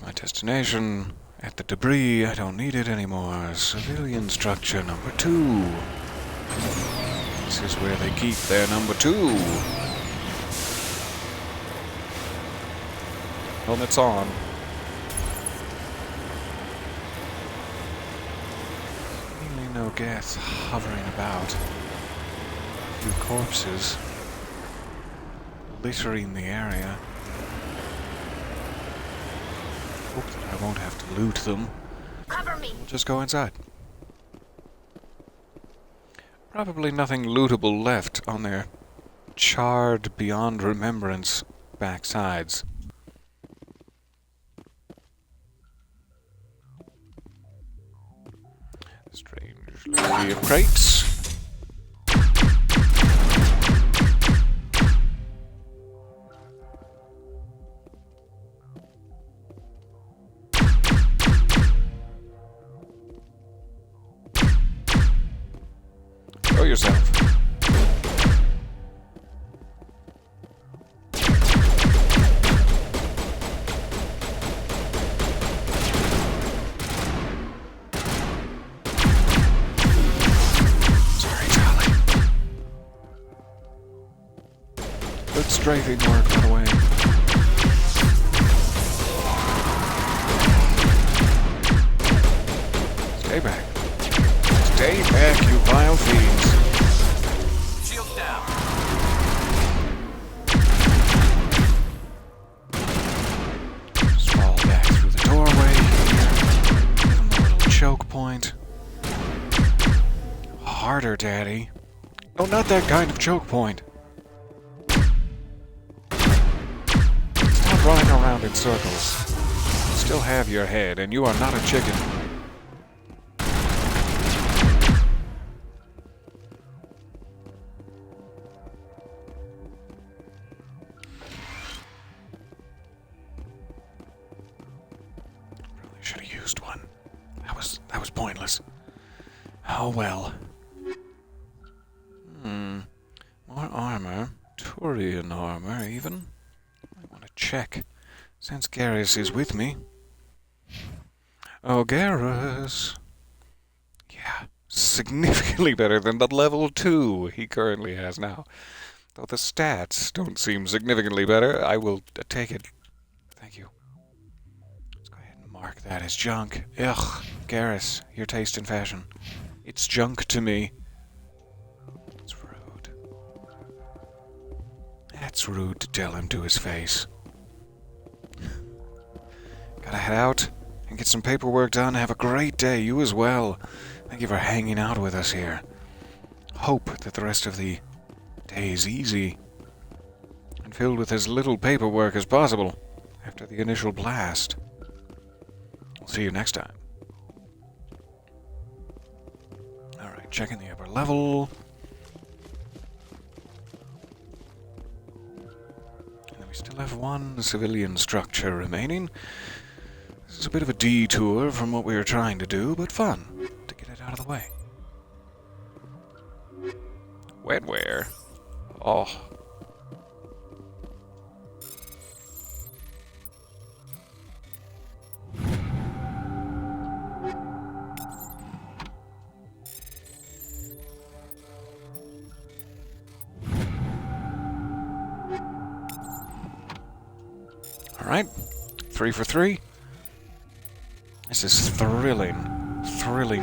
My destination. At the debris, I don't need it anymore. Civilian structure number 2. This is where they keep their number 2. Helmets on. Seemingly no gas hovering about. A few corpses littering the area. Hope that I won't have to loot them. Cover me. We'll just go inside. Probably nothing lootable left on their charred beyond remembrance backsides. Strange levy of crates. Show yourself. Sorry, Charlie. Good strafing work, by the way. Stay back. Stay back, you vile fiends. Shield down. harder, Daddy. Oh, not that kind of choke point. Stop running around in circles. You still have your head, and you are not a chicken. Probably should have used one. That was pointless. Oh well. More armor. Thorian armor, even. I want to check. Since Garrus is with me. Oh, Garrus. Yeah, significantly better than the level 2 he currently has now. Though the stats don't seem significantly better, I will take it. Thank you. Let's go ahead and mark that as junk. Ugh, Garrus, your taste in fashion. It's junk to me. It's rude. That's rude to tell him to his face. Gotta head out and get some paperwork done. Have a great day. You as well. Thank you for hanging out with us here. Hope that the rest of the day is easy and filled with as little paperwork as possible after the initial blast. I'll see you next time. Alright, checking the upper level. And then we still have one civilian structure remaining. This is a bit of a detour from what we were trying to do, but fun to get it out of the way. Wetware. Oh. Alright, 3 for 3. This is thrilling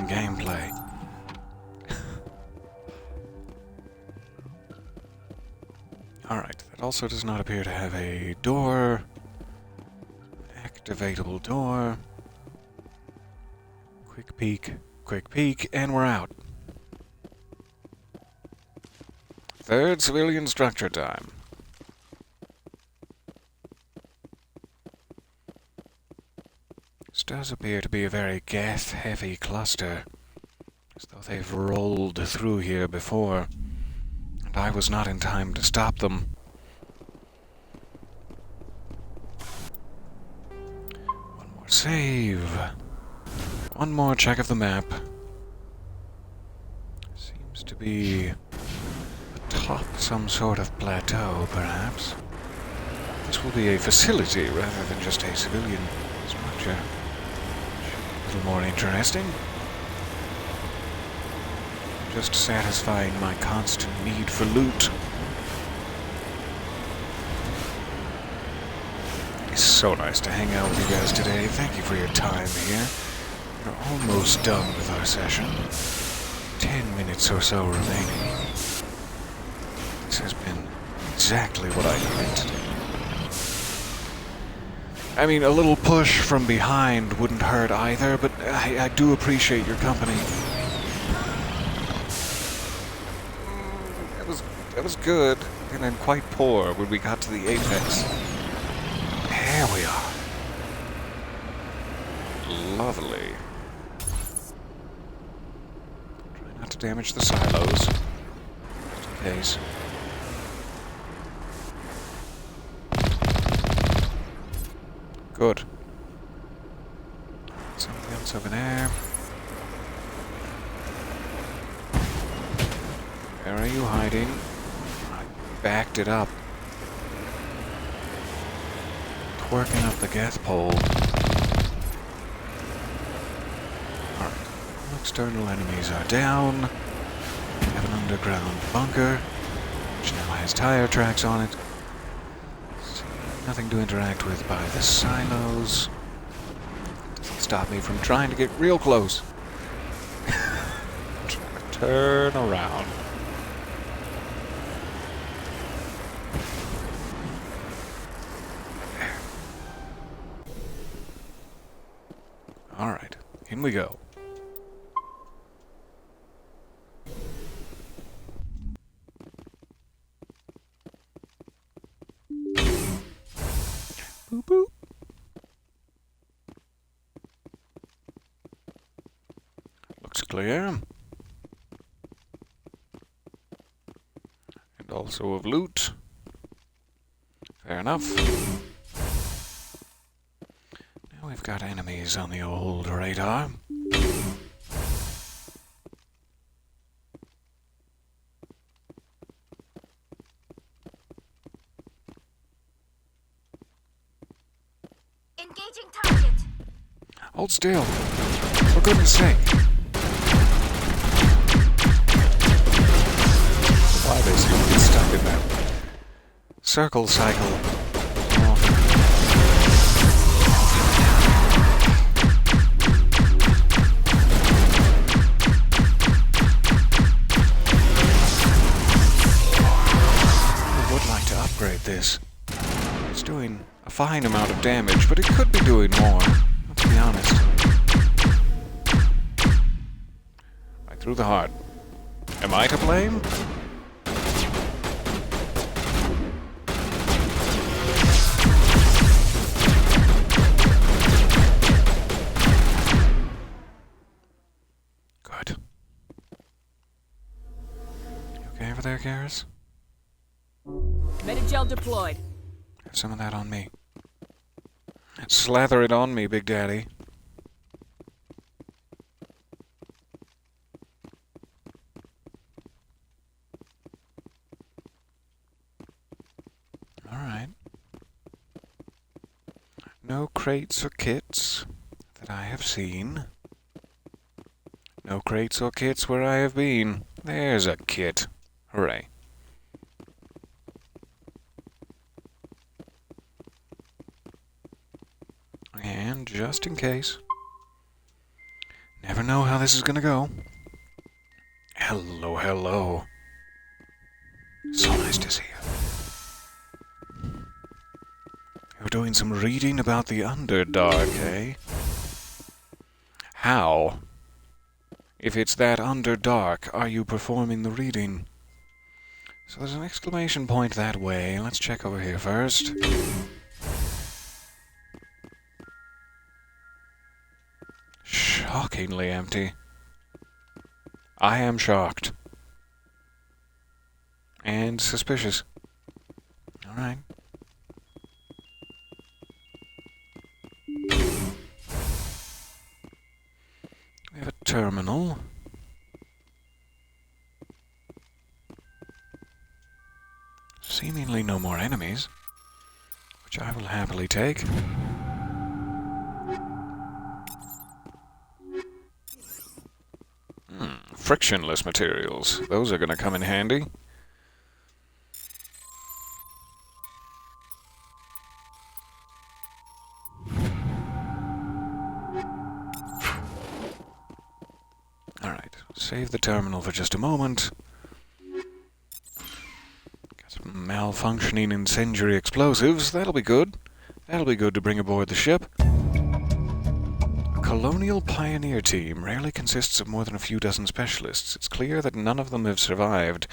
gameplay. Alright, that also does not appear to have a door. Activatable door. Quick peek, and we're out. Third civilian structure time. This does appear to be a very gas-heavy cluster, as though they've rolled through here before, and I was not in time to stop them. One more save. One more check of the map. Seems to be atop some sort of plateau, perhaps. This will be a facility rather than just a civilian structure. A little more interesting. Just satisfying my constant need for loot. It's so nice to hang out with you guys today. Thank you for your time here. We're almost done with our session. 10 minutes or so remaining. This has been exactly what I needed to do. I mean, a little push from behind wouldn't hurt either, but I do appreciate your company. That was good, and then quite poor when we got to the apex. There we are. Lovely. Try not to damage the silos, just in case. Good. Something else over there. Where are you hiding? I backed it up. Twerking up the gas pole. Alright. All external enemies are down. We have an underground bunker, which now has tire tracks on it. Nothing to interact with by the silos. Doesn't stop me from trying to get real close. Trying to turn around. Alright, in we go. Boop boop. Looks clear. And also of loot. Fair enough. Now we've got enemies on the old radar. Engaging target. Hold still. For goodness sake. Why they seem to get stuck in that circle cycle. I would like to upgrade this. It's doing a fine amount of damage, but it could be doing more, to be honest. Right through the heart. Am I to blame? Good. You okay over there, Garrus? Metagel deployed. Have some of that on me. Slather it on me, Big Daddy. Alright. No crates or kits that I have seen. No crates or kits where I have been. There's a kit. Hooray. And just in case, never know how this is gonna go. Hello, hello. So nice to see you. You're doing some reading about the Underdark, eh? How? If it's that Underdark, are you performing the reading? So there's an exclamation point that way. Let's check over here first. Shockingly empty. I am shocked. And suspicious. Alright. We have a terminal. Seemingly no more enemies, which I will happily take. Frictionless materials. Those are going to come in handy. Alright, save the terminal for just a moment. Got some malfunctioning incendiary explosives. That'll be good. That'll be good to bring aboard the ship. Colonial pioneer team rarely consists of more than a few dozen specialists. It's clear that none of them have survived.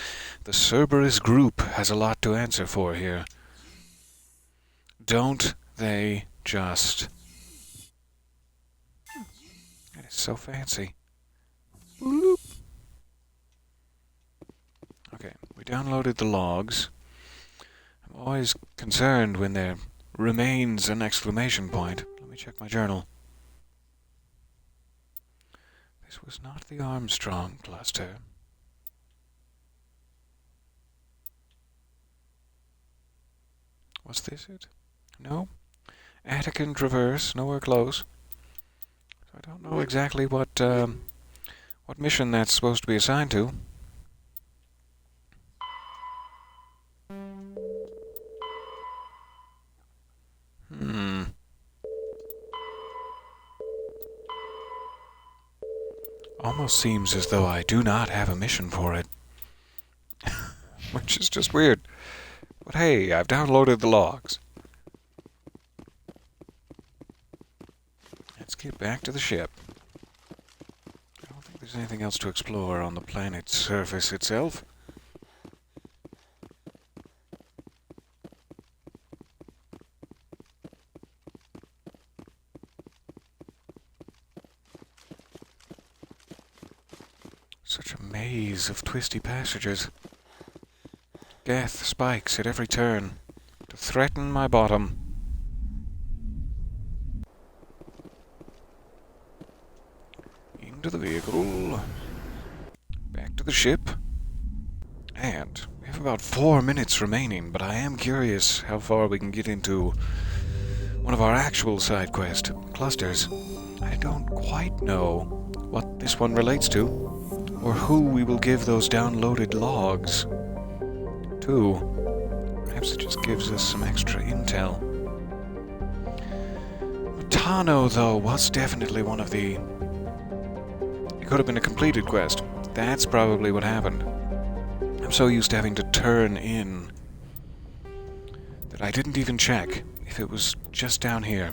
The Cerberus group has a lot to answer for here. Don't they just... That is so fancy. Bloop. Okay, we downloaded the logs. I'm always concerned when there remains an exclamation point. Let me check my journal. This was not the Armstrong cluster. Was this it? No. Attican Traverse, nowhere close. So I don't know exactly what mission that's supposed to be assigned to. Almost seems as though I do not have a mission for it. Which is just weird. But hey, I've downloaded the logs. Let's get back to the ship. I don't think there's anything else to explore on the planet's surface itself. Such a maze of twisty passages. Death spikes at every turn to threaten my bottom. Into the vehicle. Back to the ship. And we have about 4 minutes remaining, but I am curious how far we can get into one of our actual side quest clusters. I don't quite know what this one relates to, or who we will give those downloaded logs to. Perhaps it just gives us some extra intel. Tano, though, was definitely one of the... It could have been a completed quest. That's probably what happened. I'm so used to having to turn in that I didn't even check if it was just down here.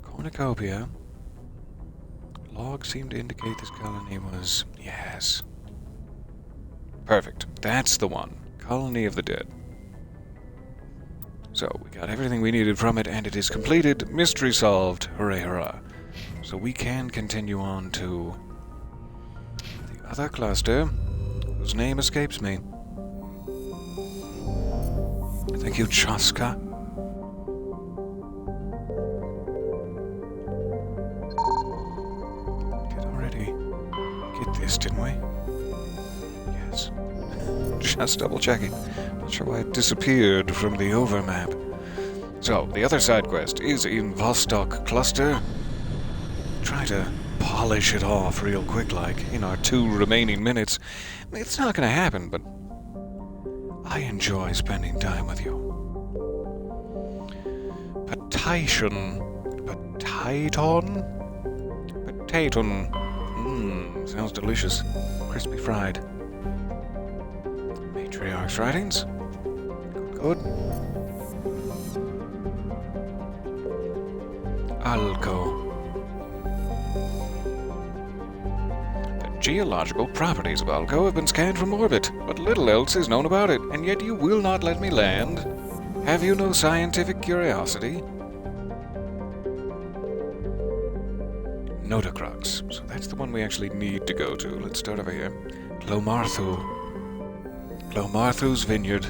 Cornucopia. Logs seem to indicate this colony was... Yes. Perfect. That's the one. Colony of the Dead. So, we got everything we needed from it, and it is completed. Mystery solved. Hooray, hurrah. So we can continue on to the other cluster, whose name escapes me. Thank you, Chaska. Did already get this, didn't we? Yes. Just double checking. Not sure why it disappeared from the overmap. So, the other side quest is in Vostok Cluster. Try to polish it off real quick, like, in our 2 remaining minutes. It's not going to happen, but I enjoy spending time with you. Potaton? Sounds delicious. Crispy fried. Matriarch's writings? Good. Alco. Geological properties of Alco have been scanned from orbit, but little else is known about it, and yet you will not let me land. Have you no scientific curiosity? Notocrux. So that's the one we actually need to go to. Let's start over here. Clomarthu. Clomarthu's vineyard.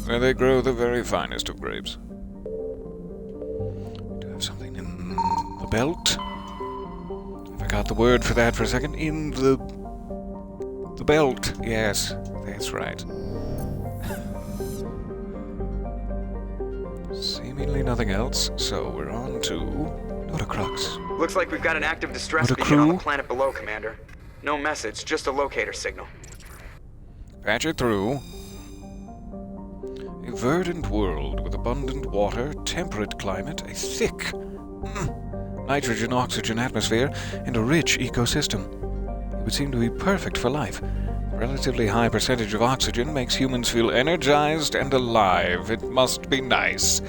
Where they grow the very finest of grapes. We do have something in the belt. I forgot the word for that for a second. In the belt. Yes, that's right. Seemingly nothing else, so we're on to Notocrux. Looks like we've got an active distress beacon on the planet below, Commander. No message, just a locator signal. Patch it through. A verdant world with abundant water, temperate climate, a thick nitrogen-oxygen atmosphere, and a rich ecosystem. It would seem to be perfect for life. A relatively high percentage of oxygen makes humans feel energized and alive. It must be nice,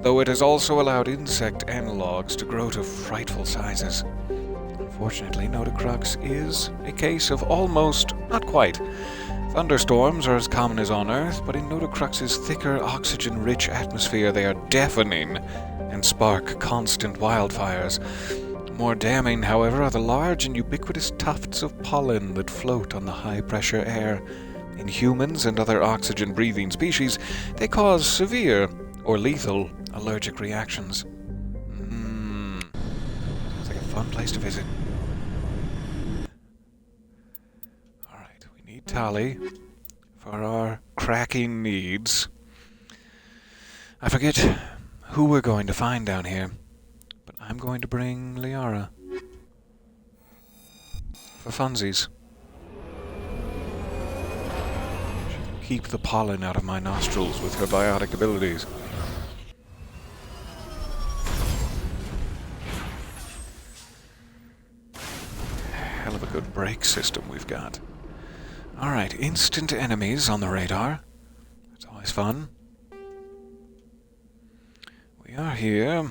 though it has also allowed insect analogs to grow to frightful sizes. Unfortunately, Notocrux is a case of almost, not quite. Thunderstorms are as common as on Earth, but in Notocrux's thicker, oxygen-rich atmosphere they are deafening and spark constant wildfires. More damning, however, are the large and ubiquitous tufts of pollen that float on the high-pressure air. In humans and other oxygen-breathing species, they cause severe or lethal allergic reactions. Sounds like a fun place to visit. Alright, we need Tali for our cracking needs. I forget who we're going to find down here, but I'm going to bring Liara. For funsies. She can keep the pollen out of my nostrils with her biotic abilities. Hell of a good brake system we've got. Alright, instant enemies on the radar. That's always fun. We are here.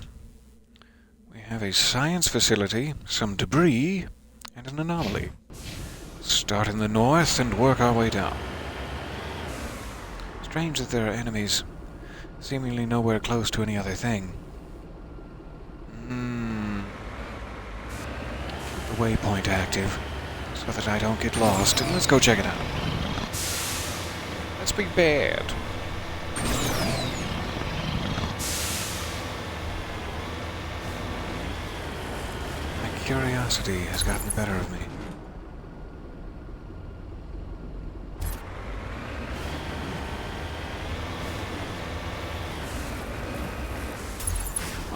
We have a science facility, some debris, and an anomaly. Let's start in the north and work our way down. Strange that there are enemies seemingly nowhere close to any other thing. the waypoint active so that I don't get lost. And let's go check it out. Let's be bad. My curiosity has gotten the better of me.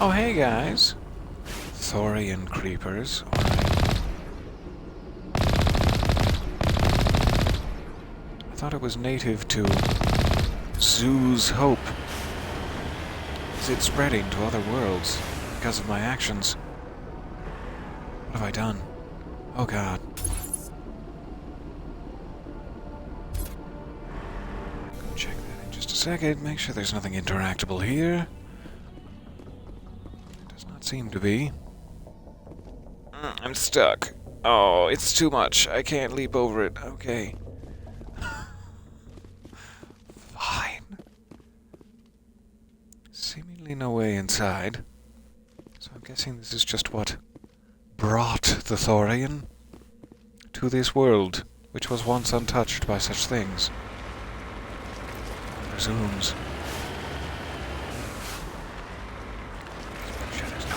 Oh, hey guys. Thorian creepers. Alright. I thought it was native to Zoo's Hope. Is it spreading to other worlds because of my actions? What have I done? Oh god. Go check that in just a second. Make sure there's nothing interactable here. Seem to be. I'm stuck. Oh, it's too much. I can't leap over it. Okay. Fine. Seemingly no way inside. So I'm guessing this is just what brought the Thorian to this world, which was once untouched by such things. One presumes.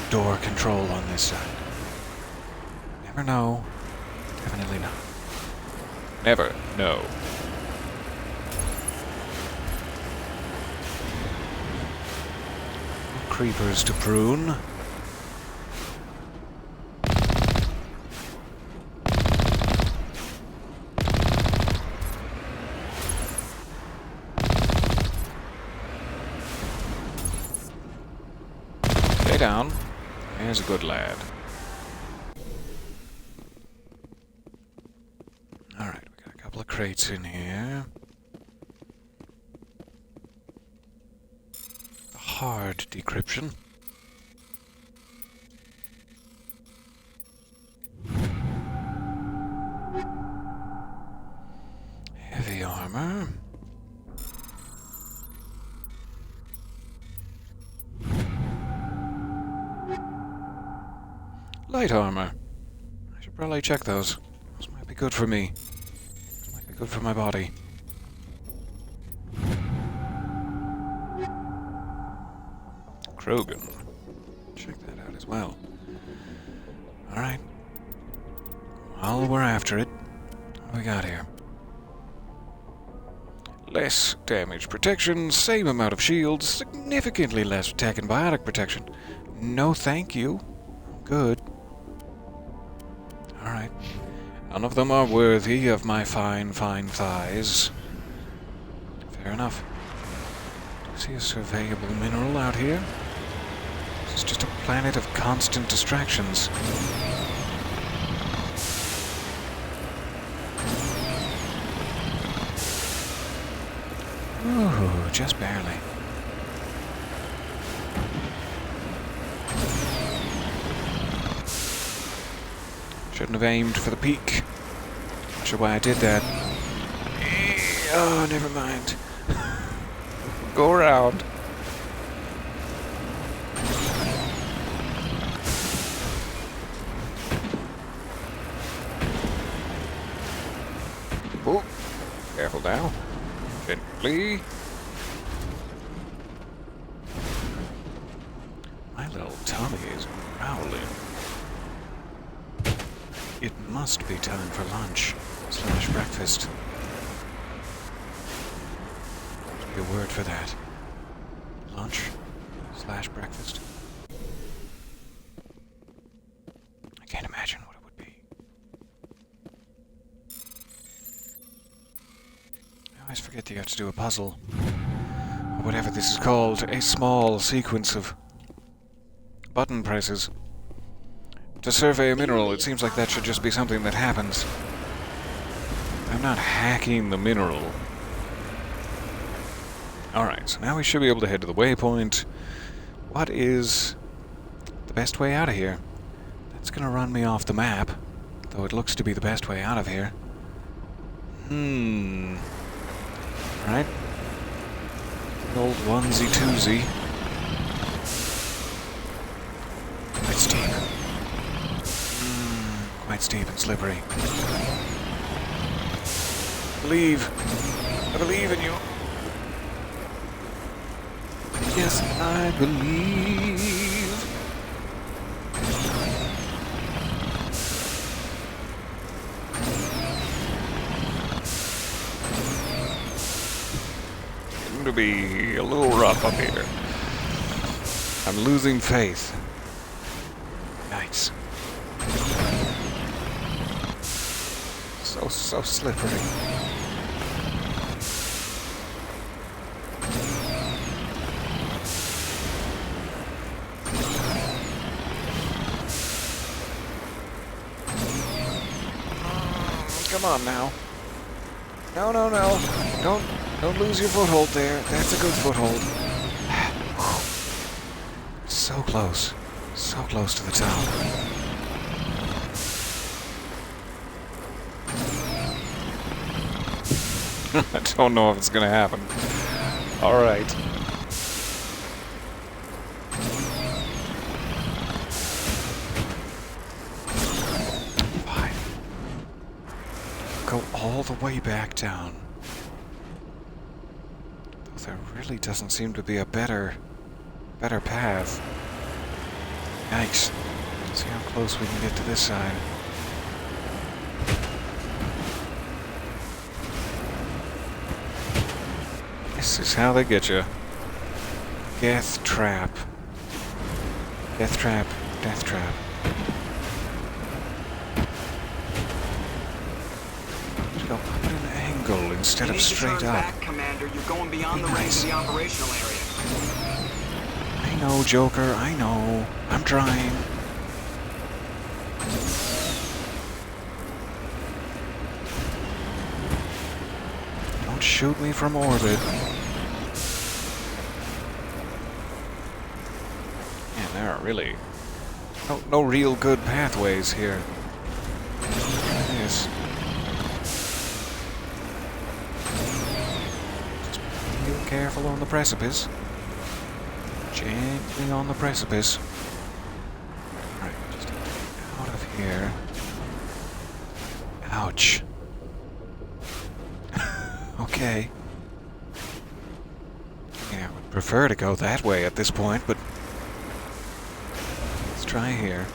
Door control on this side. Never know. Definitely not. Never know. Creepers to prune. Stay down. There's a good lad. Alright, we got a couple of crates in here. Hard decryption. Heavy armor. Light armor. I should probably check those. Those might be good for me. Those might be good for my body. Krogan. Check that out as well. Alright. While we're after it, what do we got here? Less damage protection, same amount of shields, significantly less attack and biotic protection. No thank you. Good. Alright. None of them are worthy of my fine, fine thighs. Fair enough. Do you see a surveyable mineral out here? This is just a planet of constant distractions. Ooh, just barely. Shouldn't have aimed for the peak. Not sure why I did that. Oh, never mind. Go around. Oh, careful now. Gently. My little tummy is growling. It must be time for lunch / breakfast. There's be a word for that. Lunch / breakfast. I can't imagine what it would be. I always forget that you have to do a puzzle. Or whatever this is called. A small sequence of button presses. To survey a mineral, it seems like that should just be something that happens. I'm not hacking the mineral. Alright, so now we should be able to head to the waypoint. What is the best way out of here? That's gonna run me off the map, though it looks to be the best way out of here. Right? The old onesie-twosie. It's deep. quite steep and slippery. Believe. I believe in you. Yes, I believe. Getting to be a little rough up here. I'm losing faith. Nice. So slippery. Come on now. No. Don't lose your foothold there. That's a good foothold. So close. So close to the top. I don't know if it's gonna happen. Alright. Fine. Go all the way back down. There really doesn't seem to be a better path. Yikes. Let's see how close we can get to this side. This is how they get you. Death trap. Death trap. Death trap. Let's go up at an angle instead of straight up. Back, Commander. You're going beyond the range of the operational area. I know, Joker. I know. I'm trying. Don't shoot me from orbit. Man, there are really no real good pathways here. It is. Just be real careful on the precipice. Gently on the precipice. Alright, just out of here. Ouch. Okay. Yeah, I would prefer to go that way at this point, but let's try here.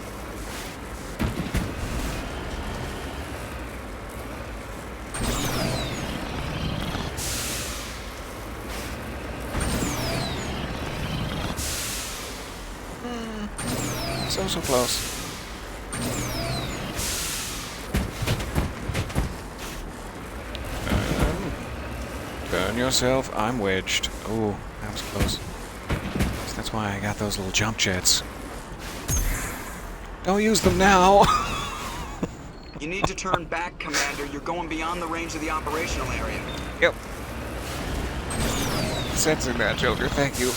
So close. Turn yourself. I'm wedged. Oh, that was close. So that's why I got those little jump jets. Don't use them now. You need to turn back, Commander. You're going beyond the range of the operational area. Yep. Sensing that, Joker. Thank you.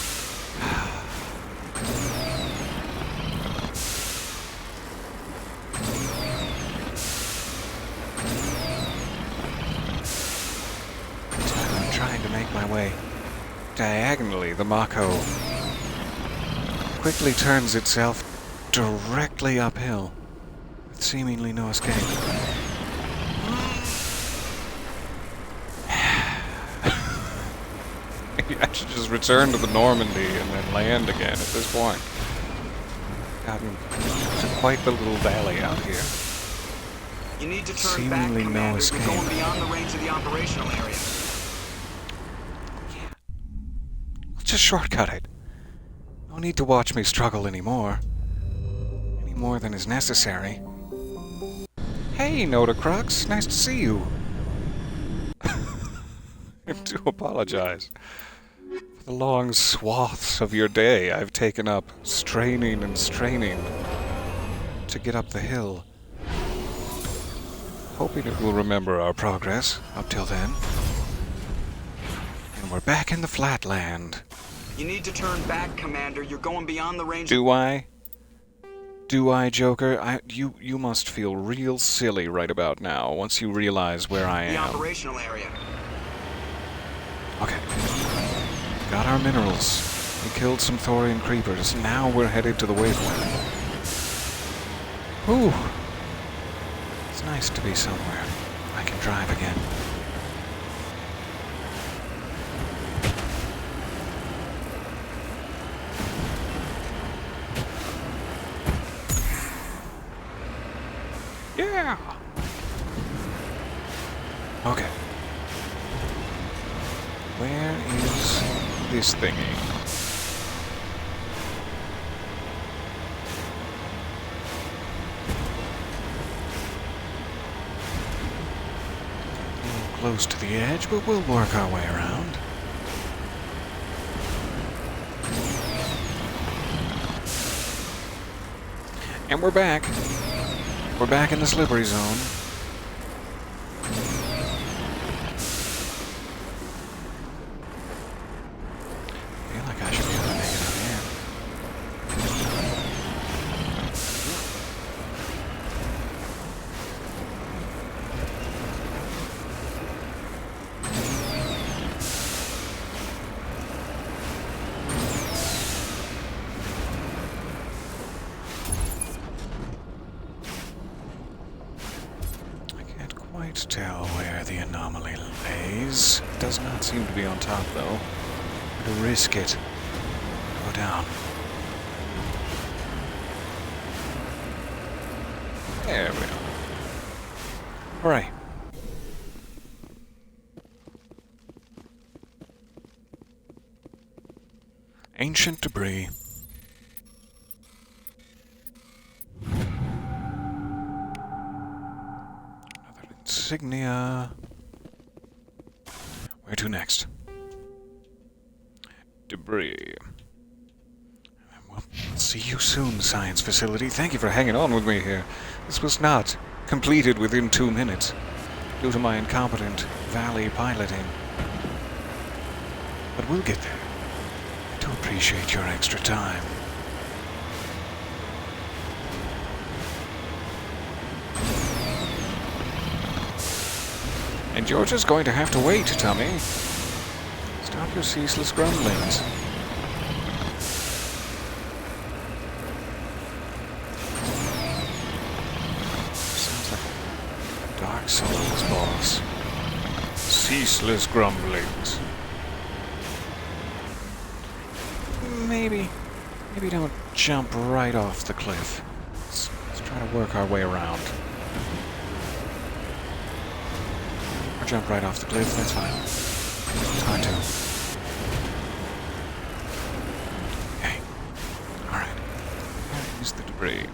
I'm trying to make my way diagonally. The Mako quickly turns itself directly uphill, with seemingly no escape. I should just return to the Normandy and then land again at this point. Gotten to quite the little valley out here. You need to turn Seemingly back, no Commander. escape. You're going beyond the range of the operational area. Let's just shortcut it. No need to watch me struggle anymore. Any more than is necessary. Hey, Notacrux. Nice to see you. I do apologize for the long swaths of your day I've taken up straining and straining to get up the hill. Hoping it will remember our progress up till then. And we're back in the flatland. You need to turn back, Commander. You're going beyond the range. Do I? Do I, Joker? You must feel real silly right about now once you realize where I am. The operational area. Okay. Got our minerals. We killed some Thorian creepers. Now we're headed to the wasteland. Whew. nice to be somewhere I can drive again. Yeah! Okay. Where is this thingy? A little close to the edge, but we'll work our way around. And we're back. We're back in the slippery zone. I feel like I should be able to make it up here. Quite tell where the anomaly lays. It does not seem to be on top, though. To risk it. Go down. There we go. Hooray. Ancient debris. Insignia. Where to next? Debris. Well, see you soon, science facility. Thank you for hanging on with me here. This was not completed within 2 minutes, due to my incompetent valley piloting. But we'll get there. I do appreciate your extra time. And you're just going to have to wait, Tommy. Stop your ceaseless grumblings. Sounds like a Dark Souls boss. Ceaseless grumblings. Maybe don't jump right off the cliff. Let's try to work our way around. Jump right off the cliff, that's fine. It's hard to. Okay. Alright. Where is the debris?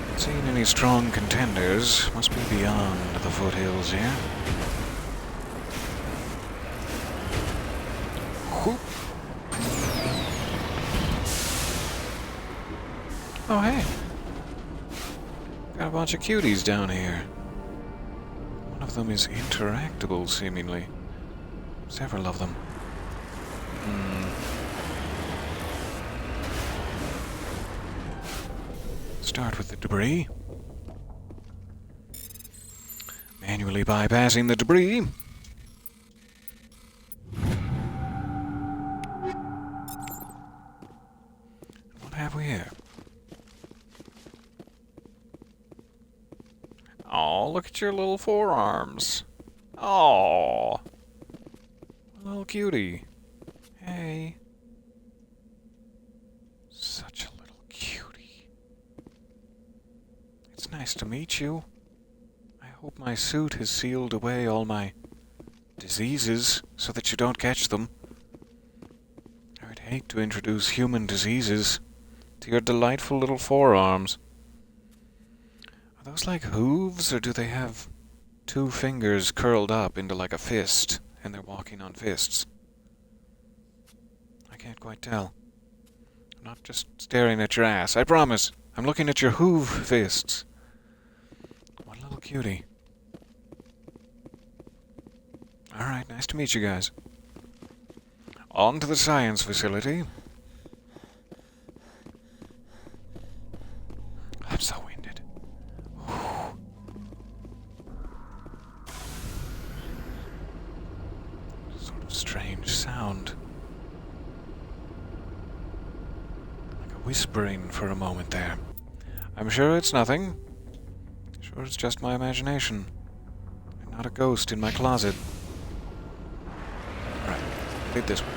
Not seeing any strong contenders. Must be beyond the foothills here. Whoop. Oh, hey. Got a bunch of cuties down here. One of them is interactable, seemingly. Several of them. Start with the debris. Manually bypassing the debris. What have we here? Oh, look at your little forearms. Oh, little cutie. Hey. Such a little cutie. It's nice to meet you. I hope my suit has sealed away all my diseases so that you don't catch them. I would hate to introduce human diseases to your delightful little forearms. Are those like hooves, or do they have 2 fingers curled up into like a fist, and they're walking on fists? I can't quite tell. I'm not just staring at your ass, I promise. I'm looking at your hoof fists. What a little cutie. Alright, nice to meet you guys. On to the science facility. I'm so winded. Sort of strange sound. Like a whispering for a moment there. I'm sure it's nothing. Sure it's just my imagination. I'm not a ghost in my closet. Alright, lead this way.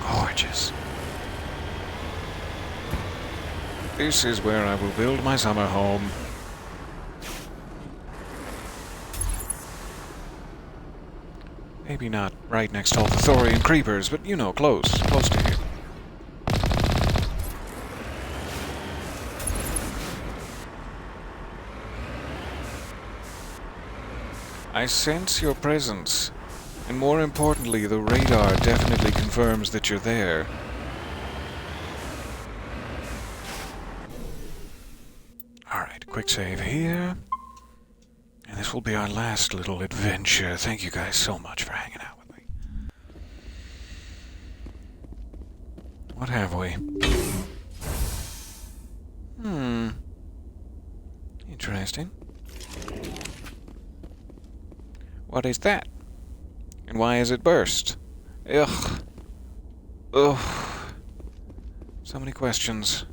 Gorgeous. This is where I will build my summer home. Maybe not right next to all the Thorian creepers, but you know, close to here. I sense your presence. And more importantly, the radar definitely confirms that you're there. Alright, quick save here. And this will be our last little adventure. Thank you guys so much for hanging out with me. What have we? Interesting. What is that? And why is it burst? Ugh. Ugh. So many questions.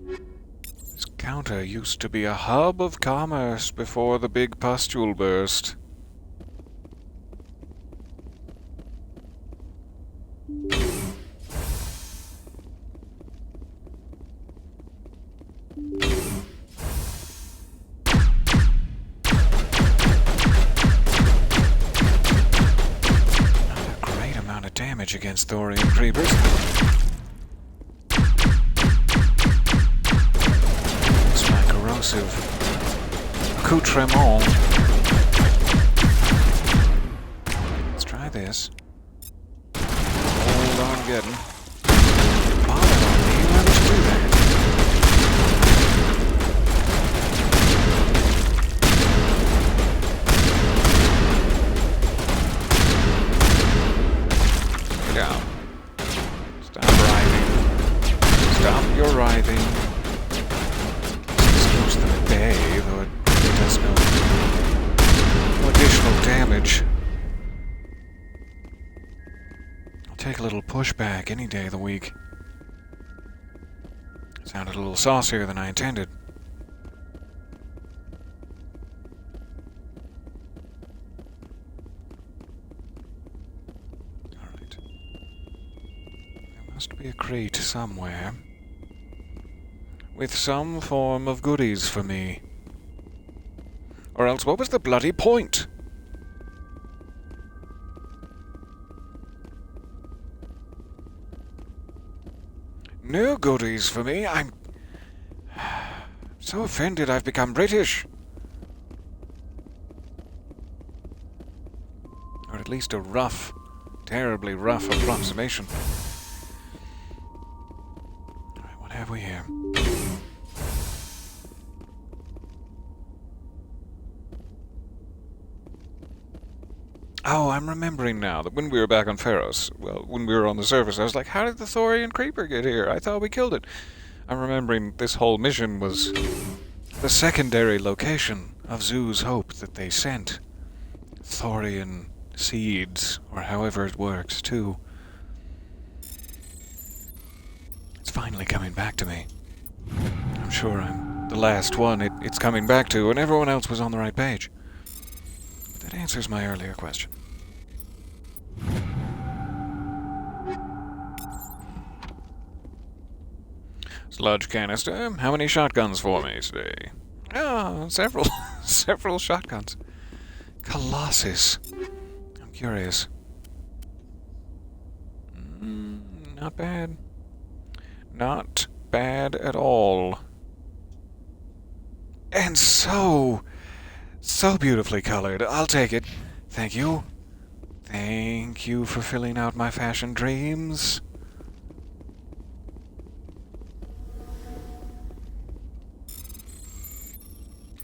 This counter used to be a hub of commerce before the big pustule burst. Against Thorian creepers. It's my corrosive accoutrement. Let's try this. Hold on, getting. Bother on me. Why would you do that? Down. Stop writhing. Stop your writhing. This keeps them at bay, though it really does no additional damage. I'll take a little pushback any day of the week. Sounded a little saucier than I intended. Must be a crate somewhere, with some form of goodies for me. Or else what was the bloody point? No goodies for me. I'm so offended I've become British. Or at least a rough, terribly rough approximation. What have we here? Oh, I'm remembering now that when we were back on Pharos, well, when we were on the surface, I was like, how did the Thorian creeper get here? I thought we killed it. I'm remembering this whole mission was the secondary location of Zoo's hope that they sent. Thorian seeds, or however it works, too. It's finally coming back to me. I'm sure I'm the last one it's coming back to, and everyone else was on the right page. But that answers my earlier question. Sludge canister. How many shotguns for me today? Oh, several. Several shotguns. Colossus. I'm curious. Not bad. Not bad at all. And so beautifully colored. I'll take it. Thank you. Thank you for filling out my fashion dreams.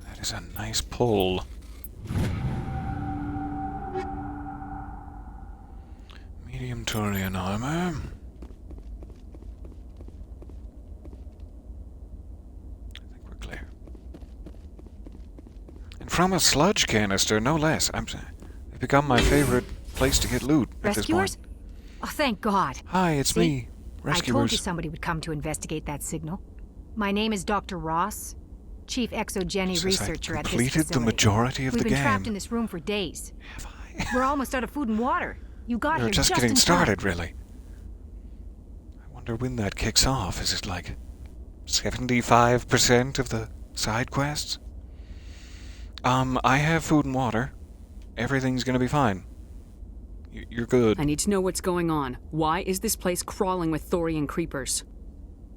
That is a nice pull. Medium Thorian armor. I think we're clear. And from a sludge canister, no less. It's become my favorite place to get loot at this point. Rescuers? Oh, thank God. Hi, it's me. Rescuers. I told you somebody would come to investigate that signal. My name is Dr. Ross, Chief Exogeny Researcher at this facility. Completed the majority of the game. We've been trapped in this room for days. Have I? We're almost out of food and water. You got We're here just in getting started, time. really. I wonder when that kicks off. Is it like 75% of the side quests? I have food and water. Everything's gonna be fine. You're good. I need to know what's going on. Why is this place crawling with Thorian creepers?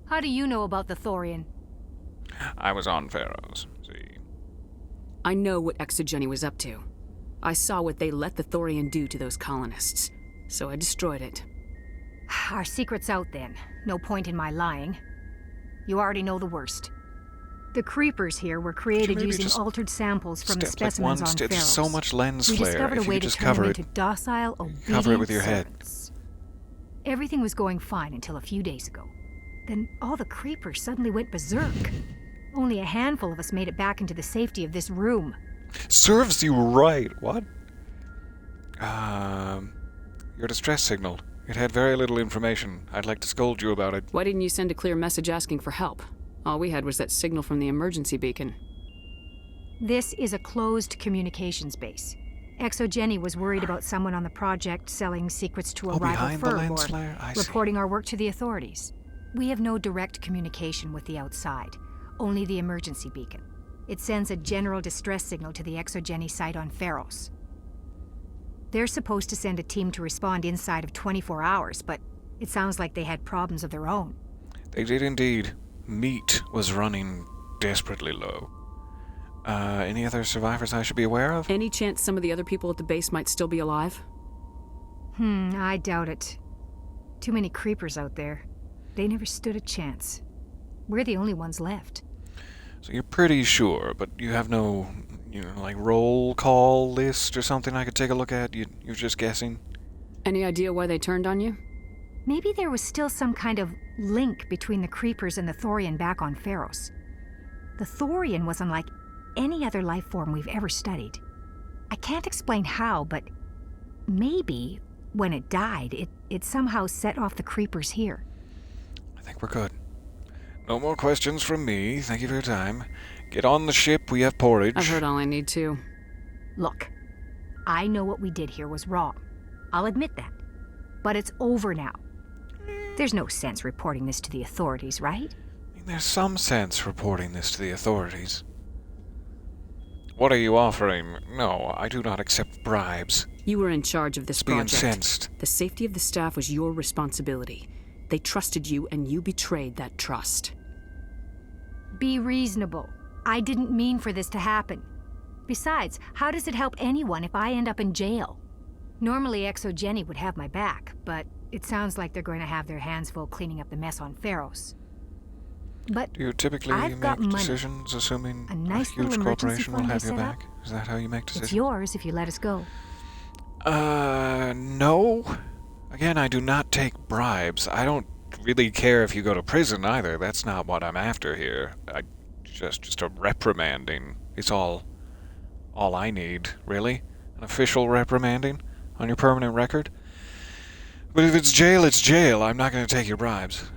How do you know about the Thorian? I was on Pharaohs. See. I know what Exogeny was up to. I saw what they let the Thorian do to those colonists, so I destroyed it. Our secret's out then. No point in my lying. You already know the worst. The creepers here were created using altered samples from the specimens on Pharaohs. There's so much lens We flare. discovered If a way you to just turn cover them it, into docile, obedient cover it with your head. servants. Everything was going fine until a few days ago. Then all the creepers suddenly went berserk. Only a handful of us made it back into the safety of this room. Serves you right. What? Your distress signal. It had very little information. I'd like to scold you about it. Why didn't you send a clear message asking for help? All we had was that signal from the emergency beacon. This is a closed communications base. Exogeny was worried about someone on the project selling secrets to a rival behind the firm lens or flare? I see. reporting our work to the authorities. We have no direct communication with the outside, only the emergency beacon. It sends a general distress signal to the Exogeny site on Pharaohs. They're supposed to send a team to respond inside of 24 hours, but it sounds like they had problems of their own. They did indeed. Meat was running desperately low. Any other survivors I should be aware of? Any chance some of the other people at the base might still be alive? I doubt it. Too many creepers out there. They never stood a chance. We're the only ones left. So you're pretty sure, but you have no, like roll call list or something I could take a look at? You're just guessing? Any idea why they turned on you? Maybe there was still some kind of link between the creepers and the Thorian back on Pharaohs. The Thorian was unlike any other life form we've ever studied. I can't explain how, but maybe when it died, it somehow set off the creepers here. I think we're good. No more questions from me. Thank you for your time. Get on the ship. We have porridge. I've heard all I need to. Look, I know what we did here was wrong. I'll admit that. But it's over now. There's no sense reporting this to the authorities, right? There's some sense reporting this to the authorities. What are you offering? No, I do not accept bribes. You were in charge of this project. Be incensed. The safety of the staff was your responsibility. They trusted you, and you betrayed that trust. Be reasonable. I didn't mean for this to happen. Besides, how does it help anyone if I end up in jail? Normally Exogeny would have my back, but it sounds like they're going to have their hands full cleaning up the mess on Pharaohs. But do you typically I've got make money. decisions assuming a nice huge little emergency corporation will fund have I your set back? up. Is that how you make decisions? It's yours if you let us go. No. Again, I do not take bribes. I don't really care if you go to prison either. That's not what I'm after here. Just a reprimanding. It's all I need, really. An official reprimanding on your permanent record. But if it's jail, it's jail. I'm not going to take your bribes.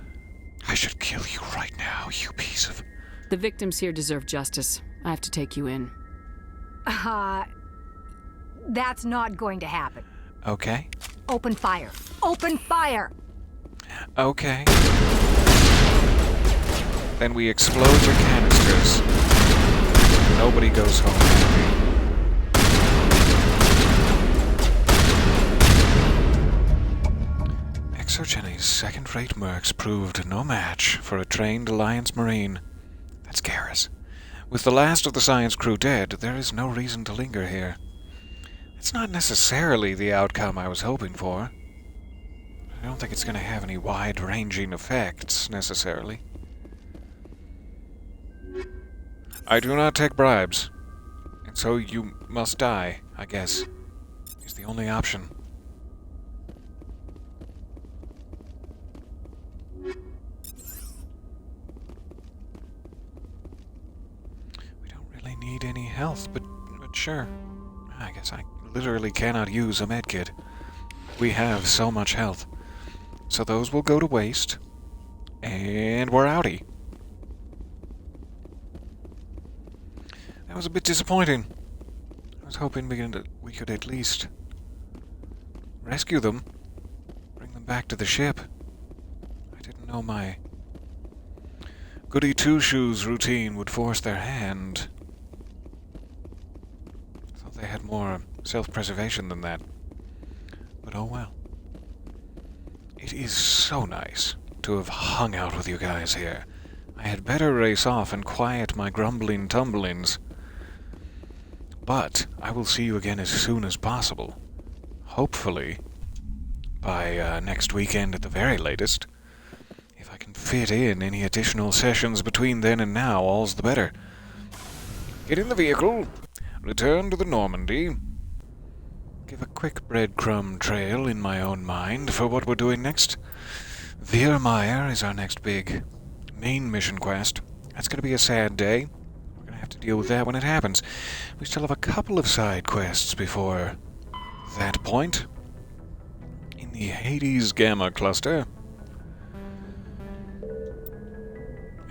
I should kill you right now, you piece of... The victims here deserve justice. I have to take you in. That's not going to happen. Okay. Open fire. Open fire! Okay. Then we explode your canisters. Nobody goes home happy. Exogeny's second-rate mercs proved no match for a trained Alliance Marine. That's Garrus. With the last of the science crew dead, there is no reason to linger here. It's not necessarily the outcome I was hoping for. I don't think it's going to have any wide-ranging effects, necessarily. I do not take bribes. So you must die, I guess. Is the only option. We don't really need any health, but sure. I guess I literally cannot use a medkit. We have so much health. So those will go to waste. And we're outie. That was a bit disappointing. I was hoping we could at least rescue them. Bring them back to the ship. I didn't know my goody two-shoes routine would force their hand. I thought they had more self-preservation than that. But oh well. It is so nice to have hung out with you guys here. I had better race off and quiet my grumbling tumblings. But I will see you again as soon as possible. Hopefully by next weekend at the very latest. If I can fit in any additional sessions between then and now, all's the better. Get in the vehicle, return to the Normandy, give a quick breadcrumb trail in my own mind for what we're doing next. Veermeyer is our next big main mission quest. That's going to be a sad day. We're going to have to deal with that when it happens. We still have a couple of side quests before that point. In the Hades Gamma Cluster,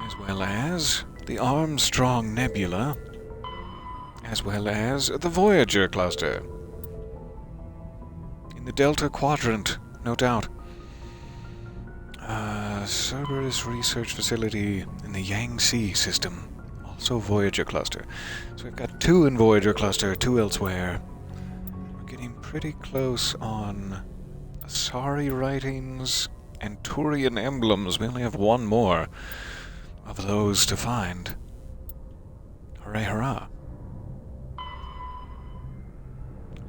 as well as the Armstrong Nebula, as well as the Voyager Cluster. In the Delta Quadrant, no doubt. Cerberus Research Facility in the Yangtze system. Also Voyager Cluster. So we've got 2 in Voyager Cluster, 2 elsewhere. We're getting pretty close on Asari writings and Thorian emblems. We only have 1 more of those to find. Hooray, hurrah.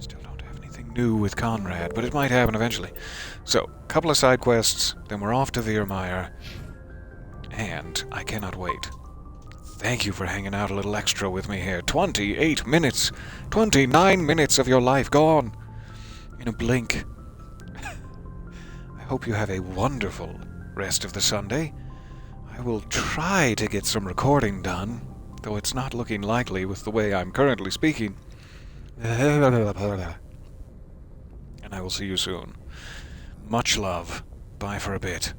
Still don't have anything new with Conrad, but it might happen eventually. So, a couple of side quests, then we're off to Veermeyer. And I cannot wait. Thank you for hanging out a little extra with me here. 28 minutes! 29 minutes of your life gone! In a blink. I hope you have a wonderful rest of the Sunday. I will try to get some recording done, though it's not looking likely with the way I'm currently speaking. And I will see you soon. Much love. Bye for a bit.